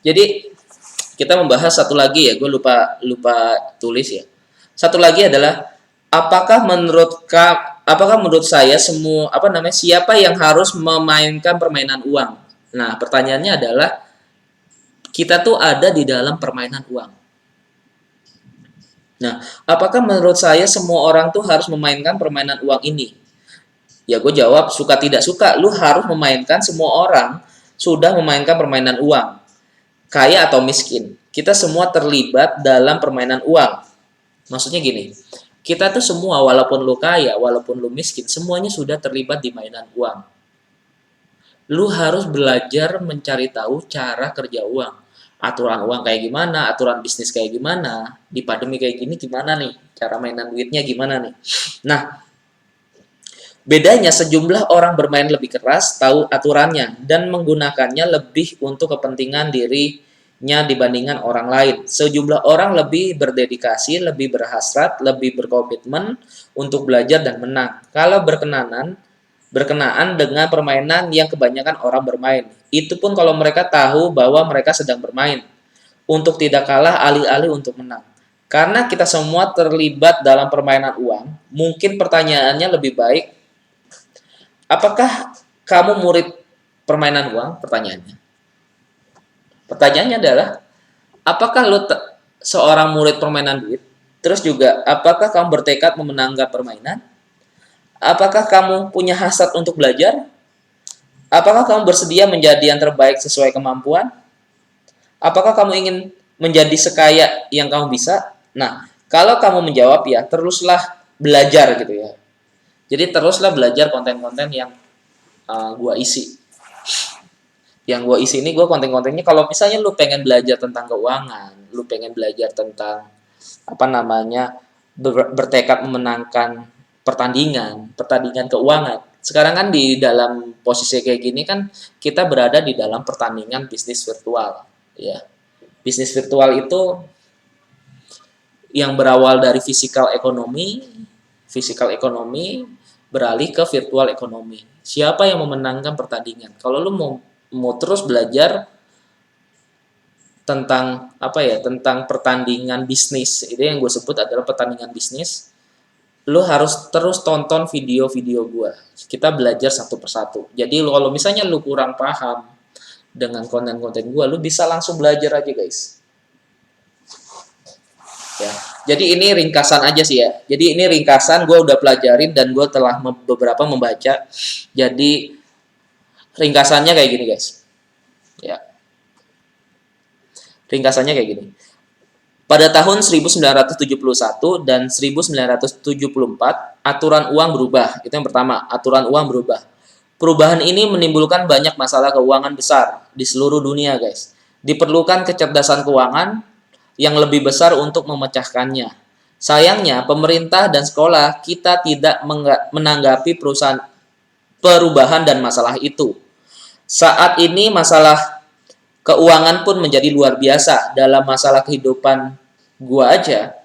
Jadi kita membahas satu lagi ya, gue lupa tulis ya. Satu lagi adalah apakah menurut saya semua siapa yang harus memainkan permainan uang? Nah, pertanyaannya adalah kita tuh ada di dalam permainan uang. Nah, apakah menurut saya semua orang tuh harus memainkan permainan uang ini? Ya gue jawab suka tidak suka, lu harus memainkan, semua orang sudah memainkan permainan uang. Kaya atau miskin, kita semua terlibat dalam permainan uang. Maksudnya gini, kita tuh semua walaupun lu kaya, walaupun lu miskin, semuanya sudah terlibat di mainan uang. Lu harus belajar mencari tahu cara kerja uang. Aturan uang kayak gimana, aturan bisnis kayak gimana, di pandemi kayak gini gimana nih, cara mainan duitnya gimana nih. Nah, bedanya sejumlah orang bermain lebih keras, tahu aturannya, dan menggunakannya lebih untuk kepentingan dirinya dibandingkan orang lain. Sejumlah orang lebih berdedikasi, lebih berhasrat, lebih berkomitmen untuk belajar dan menang. Kalau berkenaan dengan permainan yang kebanyakan orang bermain. Itu pun kalau mereka tahu bahwa mereka sedang bermain. Untuk tidak kalah, alih-alih untuk menang. Karena kita semua terlibat dalam permainan uang, mungkin pertanyaannya lebih baik, apakah kamu murid permainan uang? Pertanyaannya adalah, apakah lu seorang murid permainan duit? Terus juga, apakah kamu bertekad memenangkan permainan? Apakah kamu punya hasrat untuk belajar? Apakah kamu bersedia menjadi yang terbaik sesuai kemampuan? Apakah kamu ingin menjadi sekaya yang kamu bisa? Nah, kalau kamu menjawab ya, teruslah belajar gitu ya. Jadi teruslah belajar konten-konten yang gua isi. Yang gua isi ini gua konten-kontennya kalau misalnya lu pengen belajar tentang keuangan, lu pengen belajar tentang bertekad memenangkan pertandingan keuangan. Sekarang kan di dalam posisi kayak gini kan kita berada di dalam pertandingan bisnis virtual, ya. Bisnis virtual itu yang berawal dari physical ekonomi beralih ke virtual ekonomi. Siapa yang memenangkan pertandingan? Kalau lu mau terus belajar tentang tentang pertandingan bisnis, itu yang gue sebut adalah pertandingan bisnis. Lu harus terus tonton video-video gue. Kita belajar satu persatu. Jadi kalau misalnya lu kurang paham dengan konten-konten gue, lu bisa langsung belajar aja, guys. Ya. Jadi ini ringkasan aja sih ya. Jadi ini ringkasan gue udah pelajarin dan gue telah beberapa membaca. Jadi ringkasannya kayak gini, guys. Ya. Ringkasannya kayak gini. Pada tahun 1971 dan 1974, aturan uang berubah. Itu yang pertama, aturan uang berubah. Perubahan ini menimbulkan banyak masalah keuangan besar di seluruh dunia, guys. Diperlukan kecerdasan keuangan yang lebih besar untuk memecahkannya. Sayangnya, pemerintah dan sekolah kita tidak menanggapi perubahan dan masalah itu. Saat ini masalah keuangan pun menjadi luar biasa. Dalam masalah kehidupan gua aja,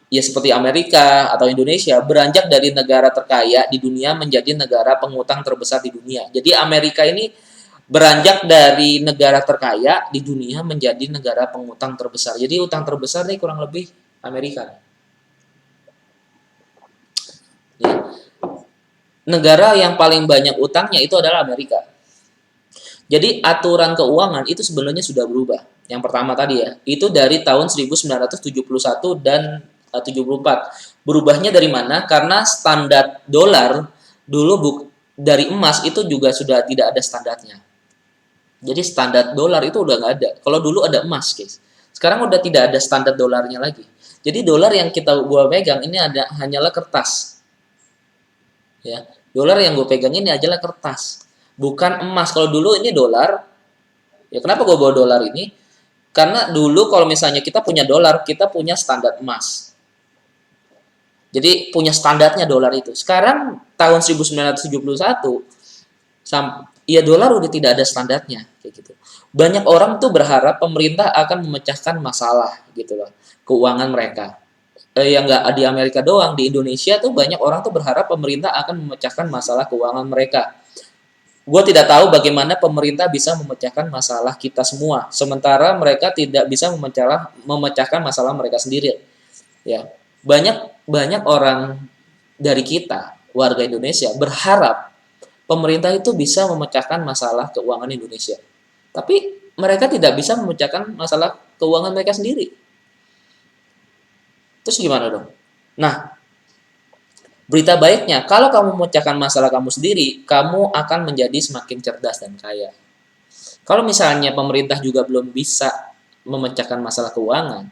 ya seperti Amerika atau Indonesia, beranjak dari negara terkaya di dunia menjadi negara pengutang terbesar di dunia. Jadi Amerika ini beranjak dari negara terkaya di dunia menjadi negara pengutang terbesar. Jadi utang terbesar nih kurang lebih Amerika. Ya. Negara yang paling banyak utangnya itu adalah Amerika. Jadi aturan keuangan itu sebenarnya sudah berubah. Yang pertama tadi ya, itu dari tahun 1971 dan 74. Berubahnya dari mana? Karena standar dolar dulu dari emas itu juga sudah tidak ada standarnya. Jadi standar dolar itu udah nggak ada. Kalau dulu ada emas, guys. Sekarang udah tidak ada standar dolarnya lagi. Jadi dolar yang gua pegang ini hanyalah kertas. Ya, dolar yang gue pegang ini adalah kertas, bukan emas. Kalau dulu ini dolar, ya kenapa gue bawa dolar ini? Karena dulu kalau misalnya kita punya dolar, kita punya standar emas. Jadi punya standarnya dolar itu. Sekarang tahun 1971 ya dolar udah tidak ada standarnya kayak gitu. Banyak orang tuh berharap pemerintah akan memecahkan masalah gitu loh, keuangan mereka. Yang nggak di Amerika doang, di Indonesia tuh banyak orang tuh berharap pemerintah akan memecahkan masalah keuangan mereka. Gue tidak tahu bagaimana pemerintah bisa memecahkan masalah kita semua, sementara mereka tidak bisa memecahkan masalah mereka sendiri. Ya, banyak banyak orang dari kita warga Indonesia berharap pemerintah itu bisa memecahkan masalah keuangan Indonesia, tapi mereka tidak bisa memecahkan masalah keuangan mereka sendiri. Terus gimana dong? Nah, berita baiknya, kalau kamu memecahkan masalah kamu sendiri, kamu akan menjadi semakin cerdas dan kaya. Kalau misalnya pemerintah juga belum bisa memecahkan masalah keuangan,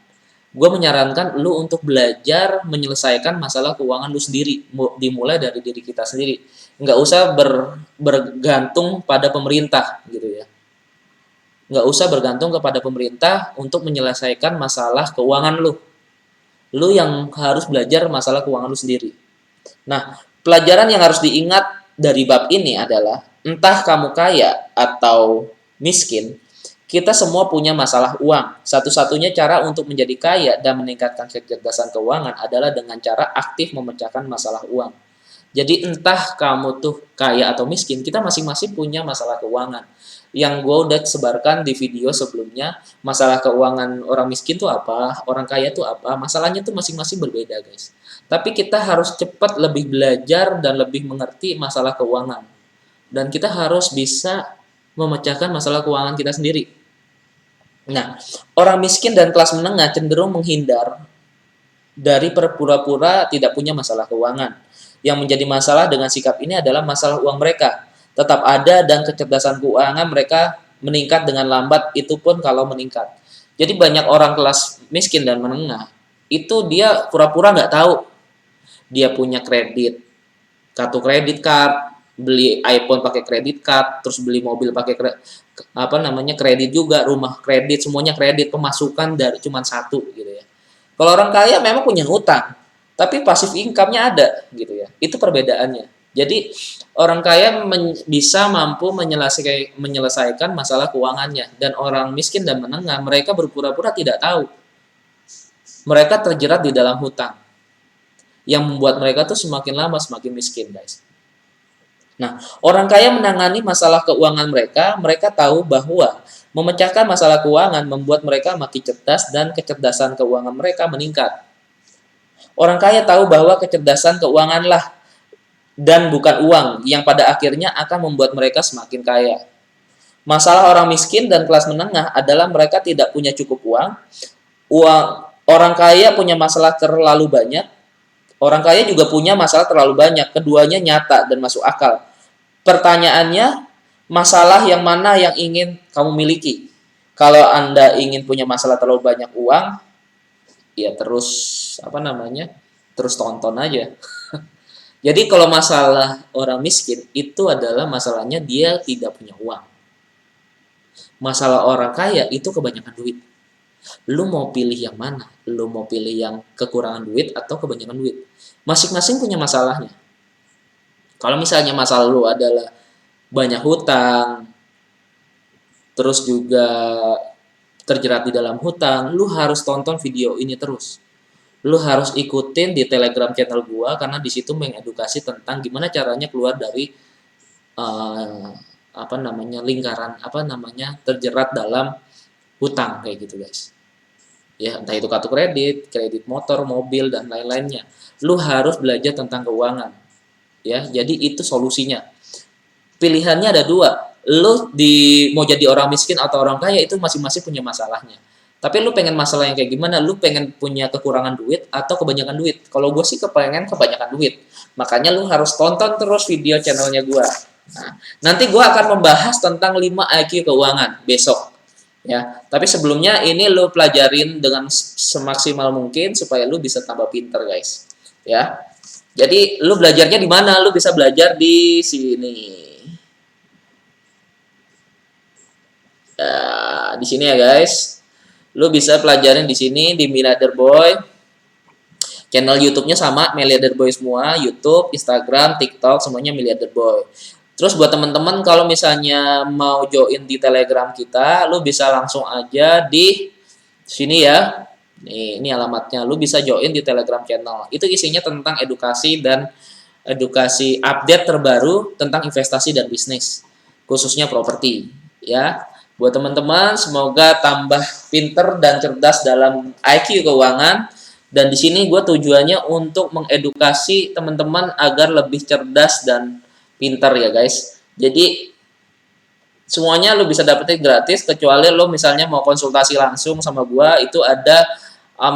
gue menyarankan lu untuk belajar menyelesaikan masalah keuangan lu sendiri, dimulai dari diri kita sendiri. Nggak usah bergantung pada pemerintah gitu ya. Nggak usah bergantung kepada pemerintah untuk menyelesaikan masalah keuangan lu. Lu yang harus belajar masalah keuangan lu sendiri. Nah, pelajaran yang harus diingat dari bab ini adalah entah kamu kaya atau miskin, kita semua punya masalah uang. Satu-satunya cara untuk menjadi kaya dan meningkatkan kecerdasan keuangan adalah dengan cara aktif memecahkan masalah uang. Jadi entah kamu tuh kaya atau miskin, kita masing-masing punya masalah keuangan. Yang gue udah sebarkan di video sebelumnya, masalah keuangan orang miskin tuh apa, orang kaya tuh apa, masalahnya tuh masing-masing berbeda guys. Tapi kita harus cepat lebih belajar dan lebih mengerti masalah keuangan. Dan kita harus bisa memecahkan masalah keuangan kita sendiri. Nah, orang miskin dan kelas menengah cenderung menghindar dari berpura-pura tidak punya masalah keuangan. Yang menjadi masalah dengan sikap ini adalah masalah uang mereka. Tetap ada dan kecerdasan keuangan mereka meningkat dengan lambat, itu pun kalau meningkat. Jadi banyak orang kelas miskin dan menengah, itu dia pura-pura nggak tahu. Dia punya kredit, kartu kredit card, beli iPhone pakai kredit card, terus beli mobil pakai kredit juga, rumah kredit, semuanya kredit, pemasukan dari cuma satu gitu ya. Kalau orang kaya memang punya hutang, tapi pasif income-nya ada gitu ya. Itu perbedaannya. Jadi orang kaya bisa mampu menyelesaikan masalah keuangannya, dan orang miskin dan menengah mereka berpura-pura tidak tahu. Mereka terjerat di dalam hutang yang membuat mereka tuh semakin lama semakin miskin, guys. Nah, orang kaya menangani masalah keuangan mereka, mereka tahu bahwa memecahkan masalah keuangan membuat mereka makin cerdas dan kecerdasan keuangan mereka meningkat. Orang kaya tahu bahwa kecerdasan keuanganlah dan bukan uang yang pada akhirnya akan membuat mereka semakin kaya. Masalah orang miskin dan kelas menengah adalah mereka tidak punya cukup uang. Orang kaya punya masalah terlalu banyak. Orang kaya juga punya masalah terlalu banyak. Keduanya nyata dan masuk akal. Pertanyaannya, masalah yang mana yang ingin kamu miliki? Kalau Anda ingin punya masalah terlalu banyak uang, ya terus terus tonton aja. Jadi kalau masalah orang miskin itu adalah masalahnya dia tidak punya uang. Masalah orang kaya itu kebanyakan duit. Lu mau pilih yang mana? Lu mau pilih yang kekurangan duit atau kebanyakan duit? Masing-masing punya masalahnya. Kalau misalnya masalah lu adalah banyak hutang, terus juga terjerat di dalam hutang, lu harus tonton video ini terus. Lu harus ikutin di Telegram channel gua karena di situ mengedukasi tentang gimana caranya keluar dari uh, lingkaran terjerat dalam hutang kayak gitu, guys. Ya, entah itu kartu kredit, kredit motor, mobil dan lain-lainnya. Lu harus belajar tentang keuangan. Ya, jadi itu solusinya. Pilihannya ada dua. Lu mau jadi orang miskin atau orang kaya itu masing-masing punya masalahnya. Tapi lu pengen masalah yang kayak gimana? Lu pengen punya kekurangan duit atau kebanyakan duit? Kalau gue sih kepengen kebanyakan duit. Makanya lu harus tonton terus video channelnya gue. Nah, nanti gue akan membahas tentang 5 IQ keuangan besok. Ya, tapi sebelumnya ini lu pelajarin dengan semaksimal mungkin supaya lu bisa tambah pinter, guys. Ya. Jadi lu belajarnya di mana? Lu bisa belajar di sini. Di sini ya, guys. Lu bisa pelajarin di sini di Miliarder Boy. Channel YouTube-nya sama, Miliarder Boy semua, YouTube, Instagram, TikTok, semuanya Miliarder Boy. Terus buat teman-teman kalau misalnya mau join di Telegram kita, lu bisa langsung aja di sini ya. Ini alamatnya. Lu bisa join di Telegram channel. Itu isinya tentang edukasi dan edukasi update terbaru tentang investasi dan bisnis, khususnya properti ya. Buat teman-teman semoga tambah pinter dan cerdas dalam IQ keuangan, dan di sini gue tujuannya untuk mengedukasi teman-teman agar lebih cerdas dan pinter ya guys. Jadi semuanya lo bisa dapetin gratis kecuali lo misalnya mau konsultasi langsung sama gue, itu ada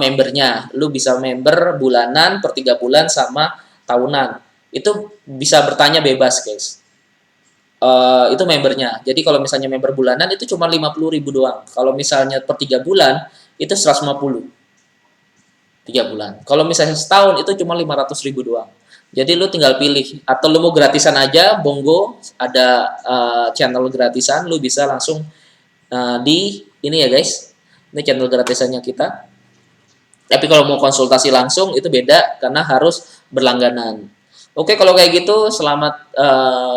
membernya. Lo bisa member bulanan, per 3 bulan, sama tahunan. Itu bisa bertanya bebas guys. Itu membernya. Jadi kalau misalnya member bulanan itu cuma 50.000 doang. Kalau misalnya per 3 bulan itu 150. 3 bulan. Kalau misalnya setahun itu cuma 500.000 doang. Jadi lu tinggal pilih, atau lu mau gratisan aja, Bongo ada channel gratisan, lu bisa langsung di ini ya guys. Ini channel gratisannya kita. Tapi kalau mau konsultasi langsung itu beda karena harus berlangganan. Oke, kalau kayak gitu selamat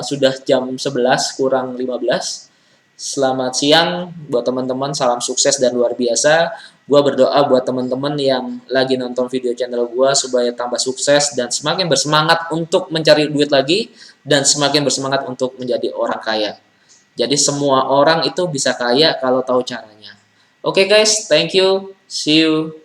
sudah jam 11 kurang 15. Selamat siang buat teman-teman, salam sukses dan luar biasa. Gua berdoa buat teman-teman yang lagi nonton video channel gua supaya tambah sukses dan semakin bersemangat untuk mencari duit lagi dan semakin bersemangat untuk menjadi orang kaya. Jadi semua orang itu bisa kaya kalau tahu caranya. Oke guys, thank you. See you.